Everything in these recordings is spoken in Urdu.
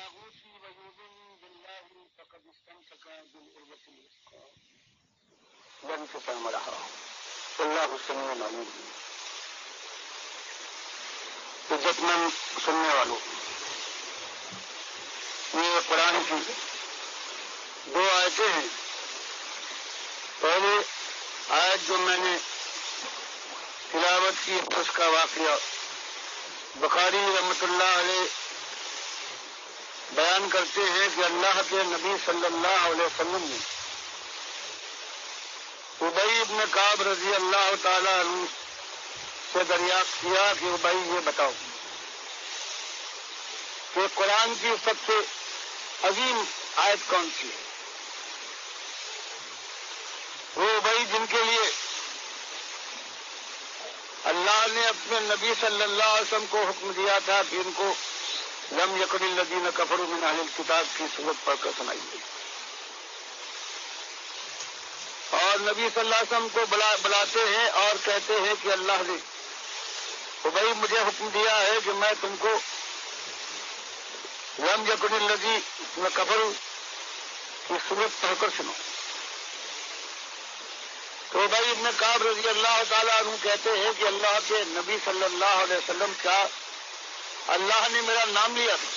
الطاغوت ويؤمن بالله فقد استمسك بالعروة الوثقى لا انفصام لها والله سميع عليم. عزت مند سننے والوں، یہ قرآن کی دو آیتیں ہیں. پہلے آیت جو میں نے تلاوت کی اس کا واقعہ بخاری رحمۃ اللہ علیہ بیان کرتے ہیں کہ اللہ کے نبی صلی اللہ علیہ وسلم نے ابی بن کعب رضی اللہ تعالی عنہ سے دریافت کیا کہ ابی یہ بتاؤ کہ قرآن کی سب سے عظیم آیت کون سی ہے. وہ ابی جن کے لیے اللہ نے اپنے نبی صلی اللہ علیہ وسلم کو حکم دیا تھا کہ ان کو لم یکن الذین کفروا من اہل الکتاب کی صورت پڑھ کر سنائیے، اور نبی صلی اللہ علیہ وسلم کو بلاتے ہیں اور کہتے ہیں کہ اللہ نے ابی مجھے حکم دیا ہے کہ میں تم کو لم یکن الذین کفروا کی صورت پڑھ کر سناؤں. تو ابی ابن کعب رضی اللہ تعالیٰ عنہ کہتے ہیں کہ اللہ کے نبی صلی اللہ علیہ وسلم کیا اللہ نے میرا نام لیا تھا؟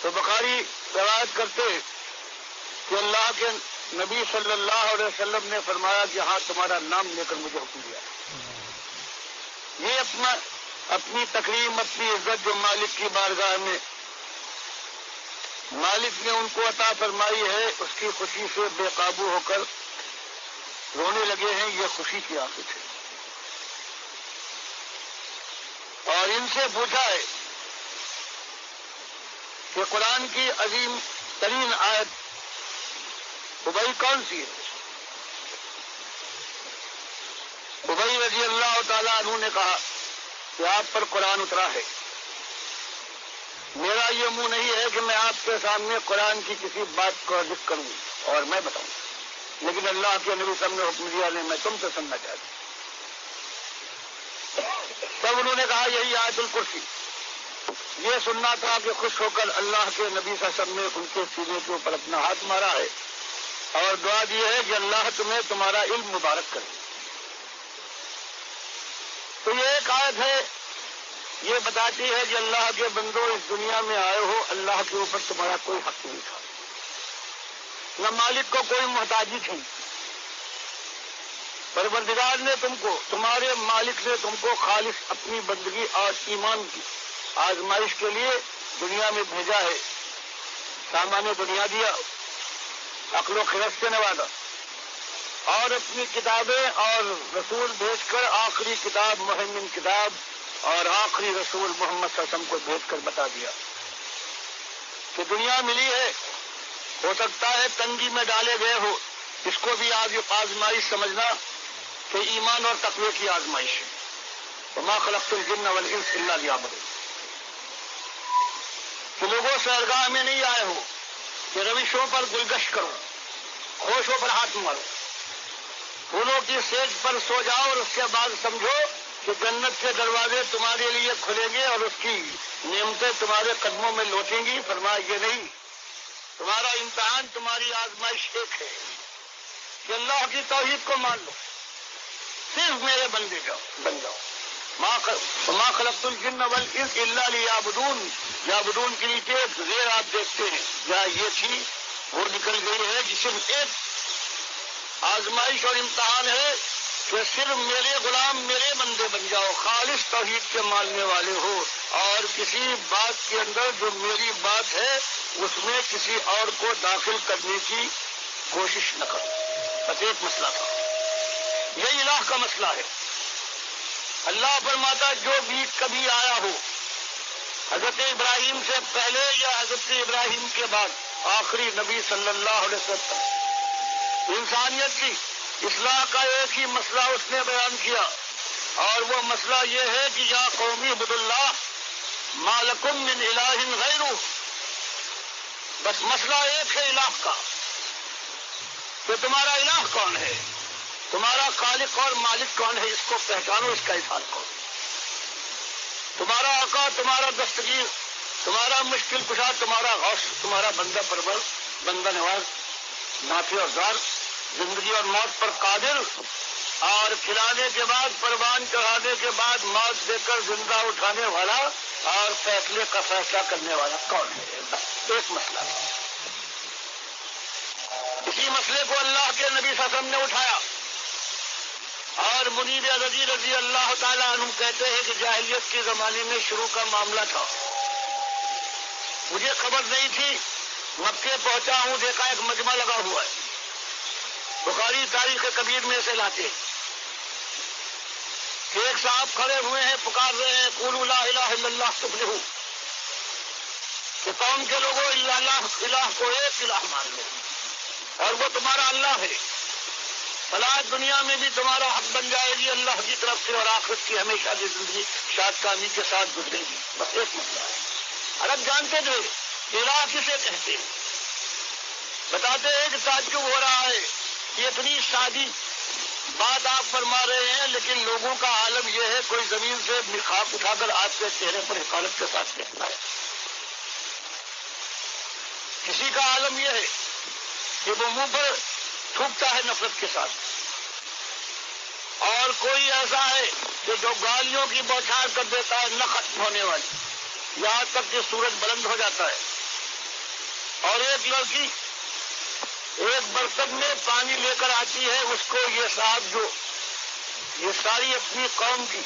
تو بخاری روایت کرتے ہیں کہ اللہ کے نبی صلی اللہ علیہ وسلم نے فرمایا کہ ہاں تمہارا نام لے کر مجھے حکم دیا. یہ اپنی تکریم، اپنی عزت جو مالک کی بارگاہ میں مالک نے ان کو عطا فرمائی ہے، اس کی خوشی سے بے قابو ہو کر رونے لگے ہیں. یہ خوشی کی آنکھیں تھے. اور ان سے پوچھا ہے کہ قرآن کی عظیم ترین آیت ابی کون سی ہے؟ ابی رضی اللہ تعالیٰ عنہ نے کہا کہ آپ پر قرآن اترا ہے. میرا یہ منہ نہیں ہے کہ میں آپ کے سامنے قرآن کی کسی بات کو ذکر کروں اور میں بتاؤں، لیکن اللہ کے نبی صلی اللہ علیہ وسلم نے حکم دیا ہے، میں تم سے سننا چاہتا ہوں. تب انہوں نے کہا یہی آیت الکرسی. یہ سننا تھا کہ خوش ہو کر اللہ کے نبی صلی اللہ علیہ وسلم نے ان کے سینے کے اوپر اپنا ہاتھ مارا ہے اور دعا دی ہے کہ اللہ تمہیں تمہارا علم مبارک کرے. تو یہ ایک آیت ہے، یہ بتاتی ہے کہ اللہ کے بندو اس دنیا میں آئے ہو، اللہ کے اوپر تمہارا کوئی حق نہیں تھا، نہ مالک کو کوئی محتاجی تھی. پروردگار نے تم کو، تمہارے مالک نے تم کو خالص اپنی بندگی اور ایمان کی آزمائش کے لیے دنیا میں بھیجا ہے. سامان دنیا دیا، عقل و خرد سے نوازا، اور اپنی کتابیں اور رسول بھیج کر آخری کتاب مہمن کتاب اور آخری رسول محمد صلی اللہ علیہ وسلم کو بھیج کر بتا دیا کہ دنیا ملی ہے، ہو سکتا ہے تنگی میں ڈالے گئے ہو، اس کو بھی آزمائش سمجھنا کہ ایمان اور تقوی کی آزمائش ہے. وما خلقت الجن والانس الا لیعبدون. کہ لوگوں سیرگاہ میں نہیں آئے ہو کہ روشوں پر گلگش کرو، خوشوں پر ہاتھ مارو، پھولوں کی سیج پر سو جاؤ اور اس کے بعد سمجھو کہ جنت کے دروازے تمہارے لیے کھلیں گے اور اس کی نعمتیں تمہارے قدموں میں لوٹیں گی. فرمایا یہ نہیں، تمہارا امتحان، تمہاری آزمائش ایک ہے کہ اللہ کی توحید کو مان لو، صرف میرے بندے بن جاؤ. ما خلقت الجن والانس الا لیعبدون. یعبدون کے نیچے زیر آپ دیکھتے ہیں یا یہ تھی وہ نکل گئی ہے کہ صرف ایک آزمائش اور امتحان ہے کہ صرف میرے غلام، میرے بندے بن جاؤ، خالص توحید کے ماننے والے ہو، اور کسی بات کے اندر جو میری بات ہے اس میں کسی اور کو داخل کرنے کی کوشش نہ کرو. بس ایک مسئلہ تھا، یہ الہ کا مسئلہ ہے. اللہ فرماتا جو بھی کبھی آیا ہو، حضرت ابراہیم سے پہلے یا حضرت ابراہیم کے بعد، آخری نبی صلی اللہ علیہ وسلم، انسانیت کی اصلاح کا ایک ہی مسئلہ اس نے بیان کیا، اور وہ مسئلہ یہ ہے کہ یا قومی عبد اللہ ما لکم من الہ غیرہ. بس مسئلہ ایک ہے الہ کا، کہ تمہارا الہ کون ہے، تمہارا خالق اور مالک کون ہے، اس کو پہچانو، اس کا اظہار کرو. تمہارا آقا، تمہارا دستگیر، تمہارا مشکل کشا، تمہارا غوث، تمہارا بندہ پرور، بندہ نواز، نافع اور زار، زندگی اور موت پر قادر، اور کھلانے کے بعد پروان چڑھانے کے بعد موت دے کر زندہ اٹھانے والا اور فیصلے کا فیصلہ کرنے والا کون ہے؟ ایک مسئلہ ہے۔ اسی مسئلے کو اللہ کے نبی صلی اللہ علیہ وسلم نے اٹھایا، اور منیر رضی رضی اللہ تعالیٰ عنہ کہتے ہیں کہ جاہلیت کے زمانے میں شروع کا معاملہ تھا، مجھے خبر نہیں تھی، مکے پہنچا ہوں، دیکھا ایک مجمع لگا ہوا ہے، بخاری تاریخ کبیر میں سے لاتے کہ ایک صاحب کھڑے ہوئے ہیں، پکار رہے ہیں قولوا لا الہ الا اللہ تفلحوا، کہ قوم کے لوگوں الہ کو ایک الہ مان لو اور وہ تمہارا اللہ ہے، فلاح دنیا میں بھی تمہارا حق بن جائے گی اللہ کی طرف سے، اور آخرت کی ہمیشہ کی زندگی شاد کامی کے ساتھ گزرے گی۔ بس ایک مسئلہ ہے، عرب جانتے تھے الہ کسے کہتے ہیں، بتاتے ہیں کہ تعجب ہو رہا ہے کہ اتنی سادی بات آپ فرما رہے ہیں، لیکن لوگوں کا عالم یہ ہے کوئی زمین سے خاک اٹھا کر آپ کے چہرے پر حقارت کے ساتھ کہتا ہے، کسی کا عالم یہ ہے کہ وہ منہ پر تھوکتا ہے نفرت کے ساتھ، اور کوئی ایسا ہے کہ جو گالیوں کی بوچھار کر دیتا ہے نہ ختم ہونے والی، یہاں تک کہ سورج بلند ہو جاتا ہے، اور ایک لڑکی ایک برتن میں پانی لے کر آتی ہے، اس کو یہ صاحب جو یہ ساری اپنی قوم کی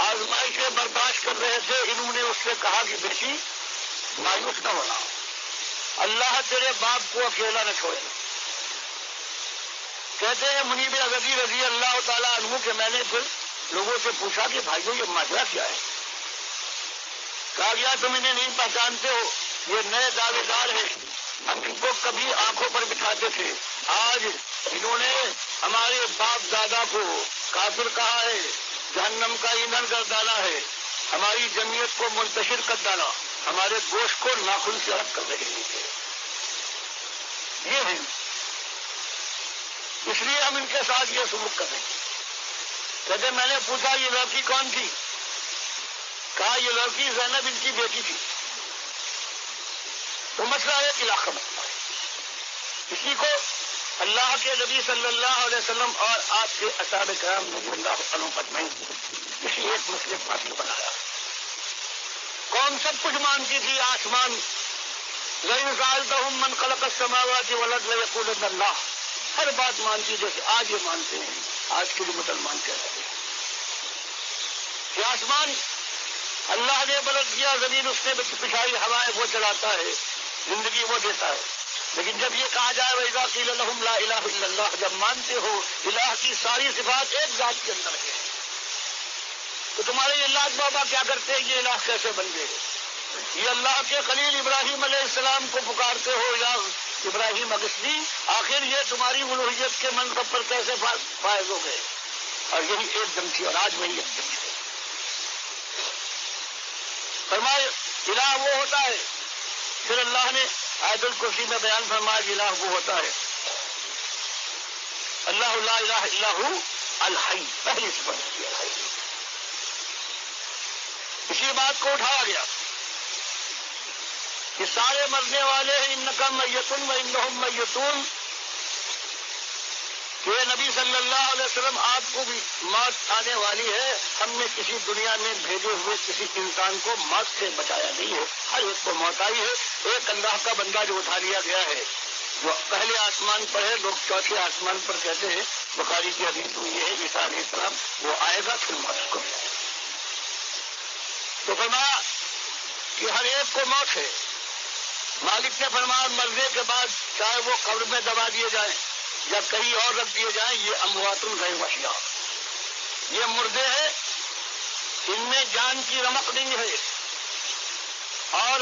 آزمائشیں برداشت کر رہے تھے، انہوں نے اس سے کہا کہ بیٹی مایوس نہ ہونا، اللہ تیرے باپ کو اکیلا نہ چھوڑے۔ کہتے ہیں منیب رضی رضی اللہ تعالیٰ عنہ کہ میں نے پھر لوگوں سے پوچھا کہ بھائیو یہ ماجرا کیا ہے؟ کہا گیا تم انہیں نہیں پہچانتے ہو، یہ نئے دعوے دار ہیں، ہم ان کو کبھی آنکھوں پر بٹھاتے تھے، آج انہوں نے ہمارے باپ دادا کو کافر کہا ہے، جہنم کا ایندھن کر ڈالا ہے، ہماری جمعیت کو منتشر کر ڈالا، ہمارے گوشت کو ناخن سے الگ کر رہے ہیں، یہ ہے، اس لیے ہم ان کے ساتھ یہ سلوک کر رہے ہیں۔ کہتے میں نے پوچھا یہ لڑکی کون تھی؟ کہا یہ لڑکی زینب ان کی بیٹی تھی۔ وہ مسئلہ ہے علاقہ مسئلہ ہے، اسی کو اللہ کے نبی صلی اللہ علیہ وسلم اور آپ کے اصحاب کرام رضی اللہ عنہم اجمعین اسی ایک مسئلے پاتی بنایا۔ قوم سب کچھ مانتی تھی، آسمان لئن سألتهم من خلق السماوات والارض ليقولن اللہ، ہر بات مانتی جیسے آج یہ مانتے ہیں، آج کے جو مسلمان کہتے ہیں کہ آسمان اللہ نے بلند کیا، زمین اس نے پچھائی ہوائیں وہ چلاتا ہے، زندگی وہ دیتا ہے، لیکن جب یہ کہا جائے وَإِذَا قِيلَ لَهُمْ لَا إِلَهَ إِلَّا اللَّهُ، جب مانتے ہو الہ کی ساری صفات ایک ذات کے اندر ہے، تو تمہارے یہ لاج بابا کیا کرتے ہیں، یہ الہ کیسے بن گئے؟ یہ اللہ کے خلیل ابراہیم علیہ السلام کو پکارتے ہو یا ابراہیم اغثنی، آخر یہ تمہاری الوہیت کے منصب پر کیسے فائز ہو گئے؟ اور یہی ایک دم تھی، اور آج وہی ایک دم ہے۔ فرمائے الہ وہ ہوتا ہے، پھر اللہ نے آیت الکرسی میں بیان فرمایا کہ الہ وہ ہوتا ہے اللہ لا الہ الا ہو الحی، پہلی صفت کی الحی، اسی بات کو اٹھایا گیا کہ سارے مرنے والے ہیں، انکا میتون و انہم میتون، کہ نبی صلی اللہ علیہ وسلم آپ کو بھی موت آنے والی ہے، ہم نے کسی دنیا میں بھیجے ہوئے کسی انسان کو موت سے بچایا نہیں ہے، ہر ایک کو موت آئی ہے، ایک اللہ کا بندہ جو اٹھا لیا گیا ہے، جو پہلے آسمان پر ہے، لوگ چوتھے آسمان پر کہتے ہیں، بخاری کی حدیث میں یہ ہے عیسیٰ علیہ السلام وہ آئے گا پھر موت کو، تو فرمایا کہ ہر ایک کو موت ہے۔ مالک نے فرمایا مرنے کے بعد چاہے وہ قبر میں دبا دیے جائیں یا کہیں اور رکھ دیے جائیں، یہ اموات غیر احیاء، یہ مردے ہیں، ان میں جان کی رمق نہیں ہے، اور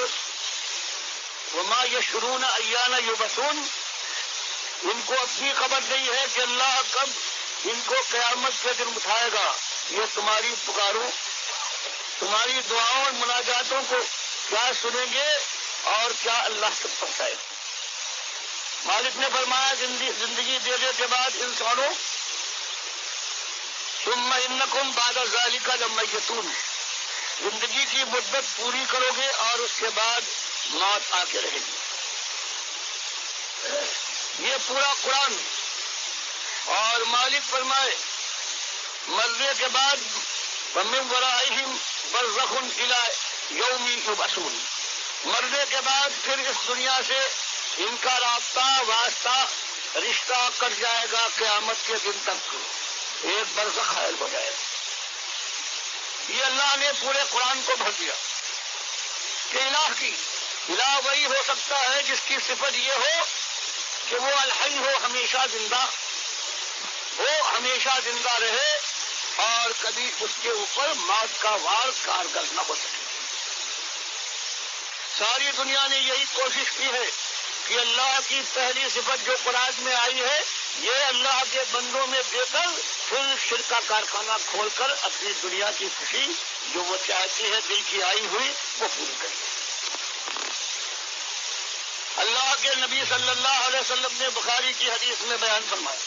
وما یشعرون ایان یبعثون، ان کو اپنی خبر نہیں ہے کہ اللہ کب ان کو قیامت کے دن اٹھائے گا۔ یہ تمہاری پکاروں، تمہاری دعاؤں اور مناجاتوں کو کیا سنیں گے اور کیا اللہ تک پہنچائے گا؟ مالک نے فرمایا زندگی دینے کے بعد انسانوں ثم انکم بعد ذلک لمیتون، زندگی کی مدت پوری کرو گے اور اس کے بعد موت آ کے رہے گی. یہ پورا قرآن. اور مالک فرمائے مرنے کے بعد وَمِن وَرَائِهِمْ بَرْزَخٌ إِلَىٰ يَوْمِ يُبْعَثُونَ. مرنے کے بعد پھر اس دنیا سے ان کا رابطہ واسطہ رشتہ کٹ جائے گا قیامت کے دن تک. ایک برزخ حائل ہو جائے گا. یہ اللہ نے پورے قرآن کو بھر دیا کہ الہ کی الہ وہی ہو سکتا ہے جس کی صفت یہ ہو کہ وہ الحی ہو، ہمیشہ زندہ وہ ہمیشہ زندہ رہے اور کبھی اس کے اوپر موت کا وار کارگر نہ ہو سکے. ساری دنیا نے یہی کوشش کی ہے کہ اللہ کی پہلی صفت جو قرآن میں آئی ہے یہ اللہ کے بندوں میں دے کر پھر شرک کا کارخانہ کھول کر اپنی دنیا کی خوشی جو وہ چاہتی ہے دل کی آئی ہوئی وہ پوری کرے. اللہ کے نبی صلی اللہ علیہ وسلم نے بخاری کی حدیث میں بیان فرمایا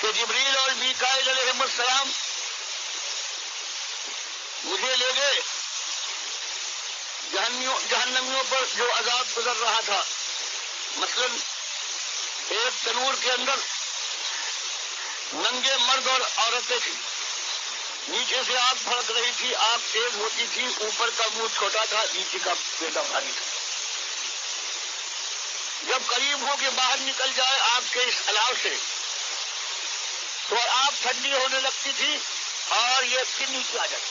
کہ جبریل اور میکائیل علیہ السلام مجھے لے گئے جہنمیوں پر جو عذاب گزر رہا تھا. مثلا ایک تنور کے اندر ننگے مرد اور عورتیں تھیں. نیچے سے آگ بھڑک رہی تھی، آگ تیز ہوتی تھی، اوپر کا منہ چھوٹا تھا، نیچے کا پیٹا بھاری تھا. جب قریب ہو کے باہر نکل جائے آگ کے اس الاؤ سے تو آگ ٹھنڈی ہونے لگتی تھی اور یہ پھر نیچے آ جاتی.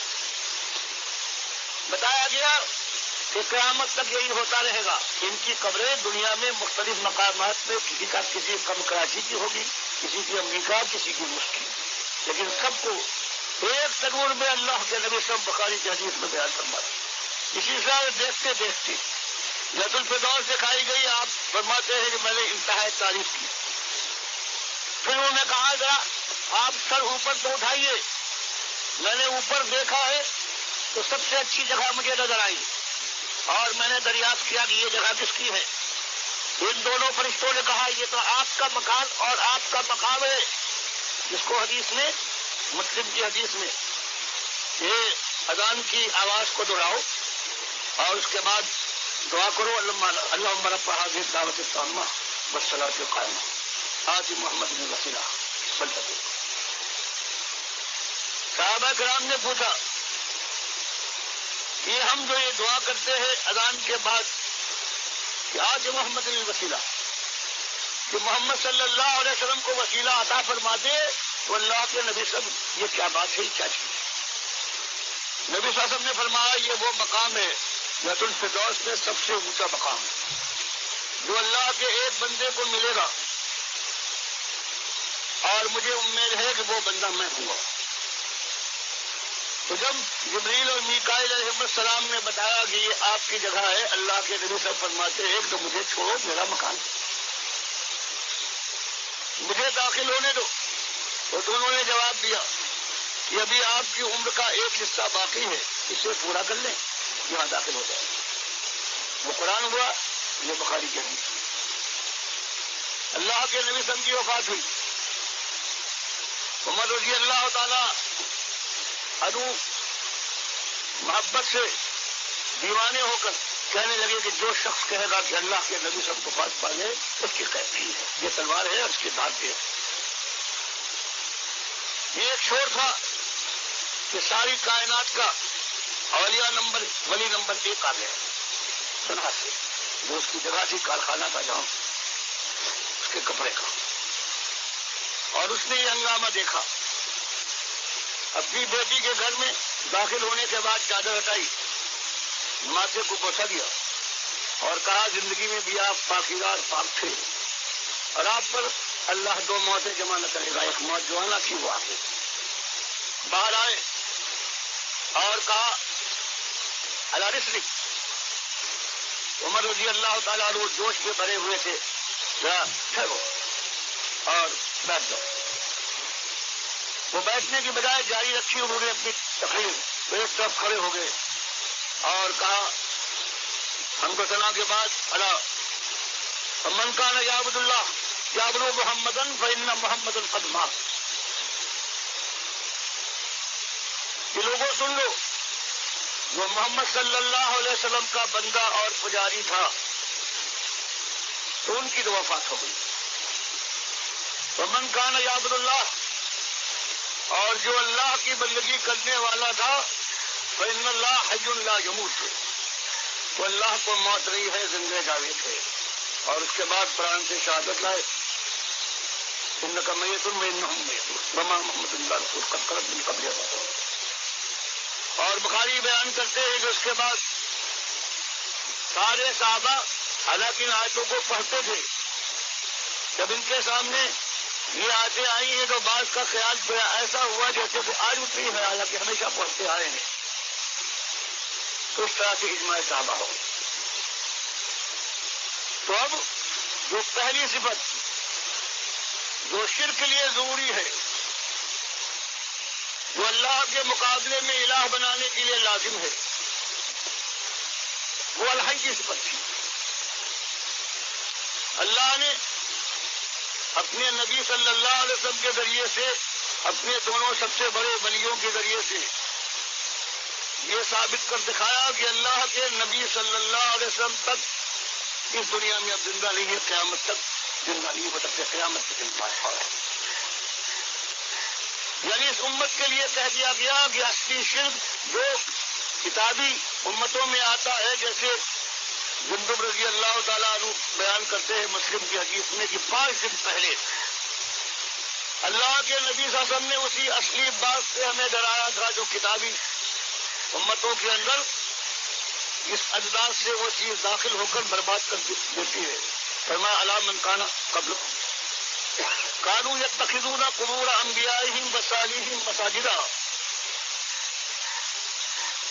بتایا گیا کہ قیامت تک یہی ہوتا رہے گا. ان کی قبریں دنیا میں مختلف مقامات میں کسی کم کراچی کی ہوگی، کسی کی امریکہ، کسی کی روس کی، لیکن سب کو ایک تنور میں اللہ کے نبی صلی بخاری کی حدیث میں بیان فرماتے. اسی طرح دیکھتے دیکھتے جنت الفردوس دکھائی گئی. آپ فرماتے ہیں کہ میں نے انتہائی تعریف کی. پھر انہوں نے کہا ذرا آپ سر اوپر تو اٹھائیے. میں نے اوپر دیکھا ہے تو سب سے اچھی جگہ مجھے نظر آئی اور میں نے دریافت کیا کہ یہ جگہ کس کی ہے. ان دونوں فرشتوں نے کہا یہ تو آپ کا مکان اور آپ کا مقام ہے، جس کو حدیث میں مسلم کی حدیث میں یہ اذان کی آواز کو دہراؤ اور اس کے بعد دعا کرو اللہم رب هذه الدعوة التامة والصلاة القائمة آت محمد الوسیلہ. صحابہ کرام نے پوچھا کہ ہم جو یہ دعا کرتے ہیں اذان کے بعد کہ آج محمد الوسیلہ کہ محمد صلی اللہ علیہ وسلم کو وسیلہ عطا فرما دے تو اللہ کے نبی صاحب یہ کیا بات ہے، کیا چیز. نبی صلی اللہ علیہ وسلم نے فرمایا یہ وہ مقام ہے جنت الفردوس میں سب سے اونچا مقام ہے جو اللہ کے ایک بندے کو ملے گا اور مجھے امید ہے کہ وہ بندہ میں ہوں گا. تو جب جبریل اور میکائیل علیہ السلام نے بتایا کہ یہ آپ کی جگہ ہے، اللہ کے نبی صاحب فرماتے ہیں کہ مجھے چھوڑو، میرا مکان مجھے داخل ہونے دو. تو دونوں نے جواب دیا کہ ابھی آپ کی عمر کا ایک حصہ باقی ہے، اسے پورا کر لیں یہاں داخل ہو جائے. وہ قرآن ہوا، یہ بخاری کی حدیث. اللہ کے نبی صلی اللہ علیہ وسلم کی وفات ہوئی. عمر رضی اللہ تعالیٰ عنہ محبت سے دیوانے ہو کر کہنے لگے کہ جو شخص کہے گا کہ اللہ کے نبی صلی اللہ علیہ وسلم کو پاس پالے اس کی قید نہیں ہے، یہ تلوار ہے اس کی دھار ہے. یہ ایک شور تھا کہ ساری کائنات کا ولی نمبر 1 آ گیا سنا سے، جو اس کی جگہ تھی کارخانہ تھا جہاں اس کے کپڑے کا. اور اس نے یہ ہنگامہ دیکھا. اپنی بیٹی کے گھر میں داخل ہونے کے بعد چادر ہٹائی، ماتھے کو بوسا دیا اور کہا زندگی میں بھی آپ پاکیزہ پاک تھے اور آپ پر اللہ 2 موتیں جمع نہ کرے گا، ایک موت جو آنا تھی وہ آ گئی. باہر آئے اور کہا اللہ رسلک. عمر رضی اللہ تعالیٰ عنہ جوش میں بھرے ہوئے تھے، ذرا ٹھہرو اور بیٹھ جاؤ. وہ بیٹھنے کی بجائے جاری رکھی، انہوں نے اپنی تقریر ایک طرف کھڑے ہو گئے اور کہا ہم کو ثنا کے بعد اللہ من کان یعبد اللہ یعبد محمدًا فإن محمدًا قد مات. کہ لوگوں سن لو، وہ محمد صلی اللہ علیہ وسلم کا بندہ اور پجاری تھا تو ان کی تو وفات ہو گئی. ومن کان یعبد اللہ، اور جو اللہ کی بندگی کرنے والا تھا، فإن اللہ حی لا یموت، وہ اللہ کو موت نہیں ہے، زندہ جاوید ہے. اور اس کے بعد قرآن سے شہادت لائے انک میت وانہم میتون وما محمد الا رسول قد خلت من قبلہ الرسل. اور بخاری بیان کرتے ہیں کہ اس کے بعد سارے صحابہ حالانکہ ان آیتوں کو پڑھتے تھے، جب ان کے سامنے یہ آیتیں آئی ہیں تو بعض کا خیال ایسا ہوا جیسے کہ آج اتری ہے، حالانکہ ہمیشہ پڑھتے آئے ہیں. تو اس طرح سے اجماع صحابہ ہو. تو اب جو پہلی صفت جو شرک کے لیے ضروری ہے، جو اللہ کے مقابلے میں الہ بنانے کے لیے لازم ہے، وہ الحی کی صفت تھی. اللہ نے اپنے نبی صلی اللہ علیہ وسلم کے ذریعے سے، اپنے دونوں سب سے بڑے ولیوں کے ذریعے سے یہ ثابت کر دکھایا کہ اللہ کے نبی صلی اللہ علیہ وسلم تک اس دنیا میں اب زندہ نہیں ہے، قیامت تک زندہ نہیں ہو سکتے، قیامت تک زندہ ہے. یعنی اس امت کے لیے کہہ دیا گیا کہ اصلی شرک جو کتابی امتوں میں آتا ہے، جیسے جندب رضی اللہ تعالیٰ عنہ بیان کرتے ہیں مسلم کی حدیث میں کہ 5 دن پہلے اللہ کے نبی صلی اللہ علیہ وسلم نے اسی اصلی بات سے ہمیں ڈرایا تھا جو کتابی امتوں کے اندر اس اجداد سے وہ چیز داخل ہو کر برباد کر دیتی ہے. فرمایا الا من کان قبلکم کانوا یتخذون قبور انبیائہم وصالحین مساجدا.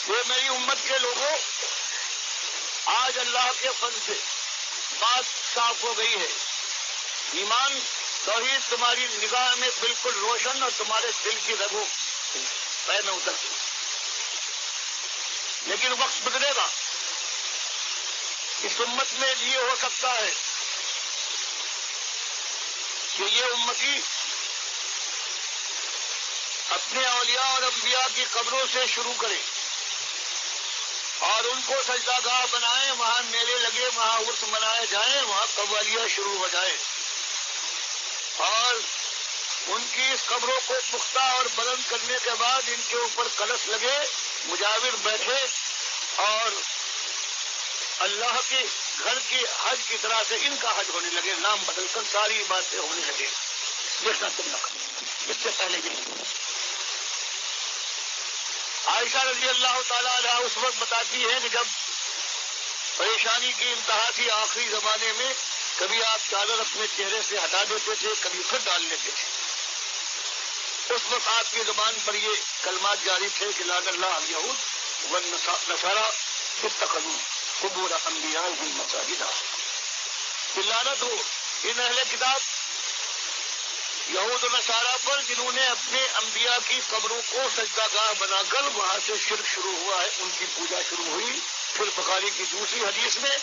یہ میری امت کے لوگوں، آج اللہ کے فضل سے بات صاف ہو گئی ہے، ایمان توحید تمہاری نگاہ میں بالکل روشن اور تمہارے دل کی رگوں پہ میں اترتی. لیکن وقت گزرے گا، اس امت میں یہ ہو سکتا ہے کہ یہ امتی اپنے اولیاء اور انبیاء کی قبروں سے شروع کرے اور ان کو سجدہ گاہ بنائیں، وہاں میلے لگے، وہاں عرس منائے جائیں، وہاں قوالیاں شروع ہو جائیں، اور ان کی اس قبروں کو پختہ اور بلند کرنے کے بعد ان کے اوپر کلش لگے، مجاور بیٹھے اور اللہ کے گھر کی حج کی طرح سے ان کا حج ہونے لگے، نام بدل کر ساری باتیں ہونے لگے. دیکھنا تم نہ کرو، اس سے پہلے بھی عائشہ رضی اللہ تعالیٰ عنہ اس وقت بتاتی ہے کہ جب پریشانی کی انتہا تھی آخری زمانے میں، کبھی آپ چادر اپنے چہرے سے ہٹا دیتے تھے، کبھی پھر ڈال لیتے تھے. اس وقت آپ کی زبان پر یہ کلمات جاری تھے کہ لعن اللہ الیہود والنصارى اتخذوا قبور انبیائہم مساجدا. لعنت ہو ان اہل کتاب یہود و نصارہ پر جنہوں نے اپنے انبیاء کی قبروں کو سجدہ گاہ بنا کر وہاں سے شرک شروع ہوا ہے، ان کی پوجا شروع ہوئی. پھر بخاری کی دوسری حدیث میں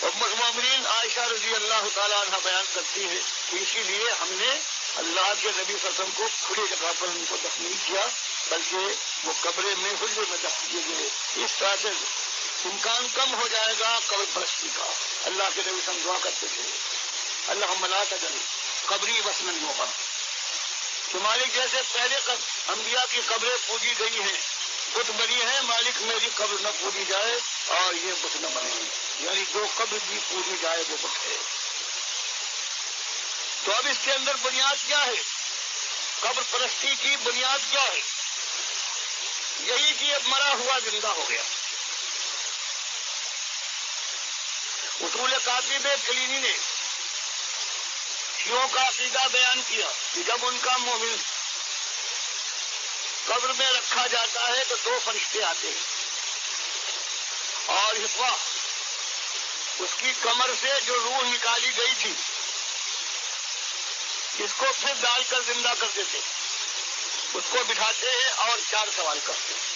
ام المؤمنین عائشہ رضی اللہ تعالیٰ عنہ بیان کرتی ہے کہ اسی لیے ہم نے اللہ کے نبی صلی اللہ علیہ وسلم کو کھلی جگہ پر ان کو دفن نہیں کیا، بلکہ وہ قبرے میں حجرے میں دفن کیے گئے. اس طرح سے امکان کم ہو جائے گا قبر پرستی کا. اللہ کے نبی صلی اللہ علیہ وسلم دعا کرتے تھے اللہم لا تجعل قبری وثنا یعبد. تمہاری جیسے پہلے انبیاء کی قبریں پوجی گئی ہیں، بت بنی ہے، مالک میری قبر نہ پوجی جائے اور یہ بت نہ بنے، یعنی جو قبر بھی پوجی جائے وہ بت ہے. تو اب اس کے اندر بنیاد کیا ہے؟ قبر پرستی کی بنیاد کیا ہے؟ یہی کہ اب مرا ہوا زندہ ہو گیا. اصول کاتب کلینی نے شیعوں کا عقیدہ بیان کیا کہ جب ان کا مومن قبر میں رکھا جاتا ہے تو 2 فرشتے آتے ہیں اور اس کی کمر سے جو روح نکالی گئی تھی اس کو پھر ڈال کر زندہ کر دیتے، اس کو بٹھاتے ہیں اور 4 سوال کرتے ہیں.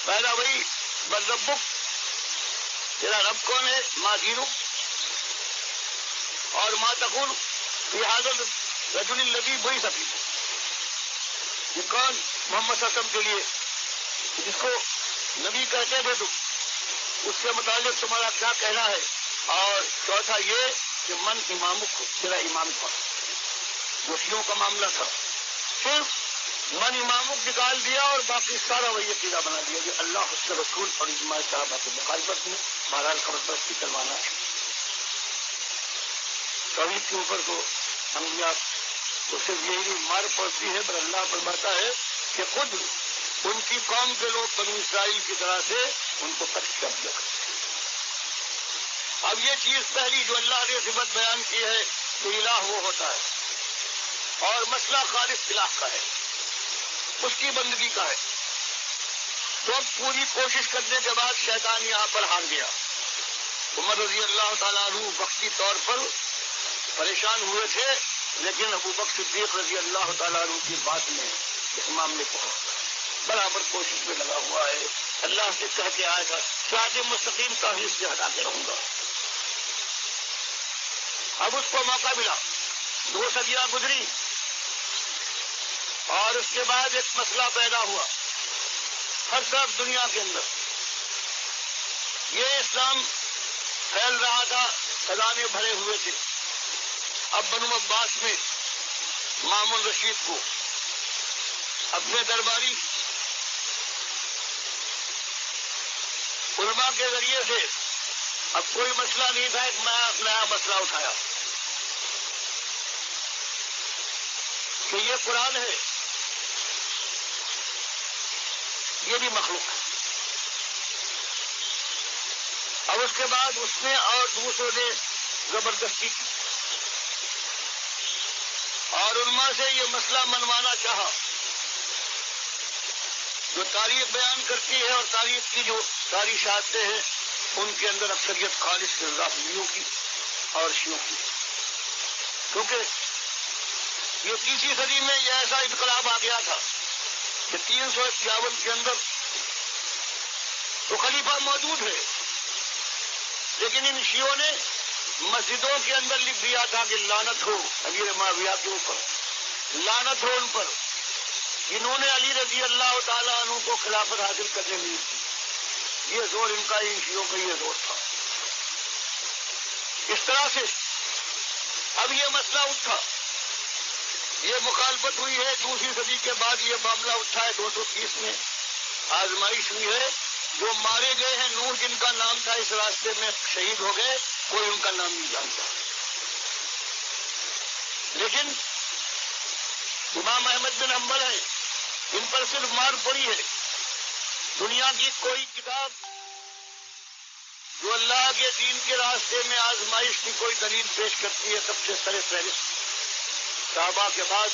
پہلا وہی بل ربک، تیرا رب کون ہے؟ ما دینک، اور ما تقول فی ھذا الرجل الذی بعث فیکم، یہ کون؟ محمد صلی اللہ علیہ وسلم کے لیے جس کو نبی کہتے تھے تم، اس کے متعلق تمہارا کیا کہنا ہے؟ اور چوتھا یہ کہ من امامک، تیرا امام تھا، مفیوں کا معاملہ تھا، صرف من امامک نکال دیا اور باقی سارا وہی عقیدہ بنا دیا کہ اللہ اس کے رسول اور اجماع صحابہ کی مخالفت میں بہرحال قبر پرستی کروانا ہے۔ توحید کے اوپر تو انبیاء تو صرف یہی مار پڑتی ہے، پر اللہ فرماتا ہے کہ خود ان کی قوم کے لوگ بنی اسرائیل کی طرح سے ان کو قتل کر دیا۔ اب یہ چیز پہلی جو اللہ نے صفت بیان کی ہے کہ الہ وہ ہوتا ہے اور مسئلہ خالص الہ کا ہے، اس کی بندگی کا ہے۔ تو اب پوری کوشش کرنے کے بعد شیطان یہاں پر ہار گیا۔ عمر رضی اللہ تعالیٰ عنہ وقتی طور پر پریشان ہوئے تھے، لیکن ابو بکر صدیق رضی اللہ تعالیٰ عنہ کی بات میں اس معاملے کو برابر کوشش میں لگا ہوا ہے۔ اللہ سے کہہ کے آیا تھا صراط مستقیم توحید سے ہٹا کے رہوں گا۔ اب اس کو موقع ملا، 2 صدیاں گزری اور اس کے بعد ایک مسئلہ پیدا ہوا ہر طرف دنیا کے اندر۔ یہ اسلام پھیل رہا تھا، خزانے بھرے ہوئے تھے۔ اب بنو عباس نے مامون رشید کو اپنے درباری علماء کے ذریعے سے اب کوئی مسئلہ نہیں تھا، ایک نیا مسئلہ اٹھایا کہ یہ قرآن ہے، یہ بھی مخلوق ہے۔ اب اس کے بعد اس نے اور دوسروں نے زبردستی کی اور علماء سے یہ مسئلہ منوانا چاہا۔ جو تاریخ بیان کرتی ہے اور تاریخ کی جو ساری شہادتیں ہیں ان کے اندر اکثریت خالص رافضیوں کی اور شیعوں کی، کیونکہ یہ 30ویں صدی میں یہ ایسا انقلاب آ گیا تھا کہ 351 کے اندر تو خلیفہ موجود ہے، لیکن ان شیعوں نے مسجدوں کے اندر لکھ دیا تھا کہ لعنت ہو امیر معاویہ کے اوپر، لعنت ہو ان پر جنہوں نے علی رضی اللہ تعالیٰ عنہ کو خلافت حاصل کرنے میں دی۔ یہ زور ان کا، ان شیعوں کا یہ زور تھا۔ اس طرح سے اب یہ مسئلہ اٹھا، یہ مخالفت ہوئی ہے 2ری صدی کے بعد، یہ معاملہ اٹھا ہے 230 میں آزمائش ہوئی ہے۔ جو مارے گئے ہیں نوح جن کا نام تھا اس راستے میں شہید ہو گئے، کوئی ان کا نام نہیں جانتا، لیکن امام احمد بن حنبل ہیں، ان پر صرف مار پڑی ہے۔ دنیا کی کوئی کتاب جو اللہ کے دین کے راستے میں آزمائش کی کوئی دلیل پیش کرتی ہے، سب سے سر فہرست صحابہ کے بعد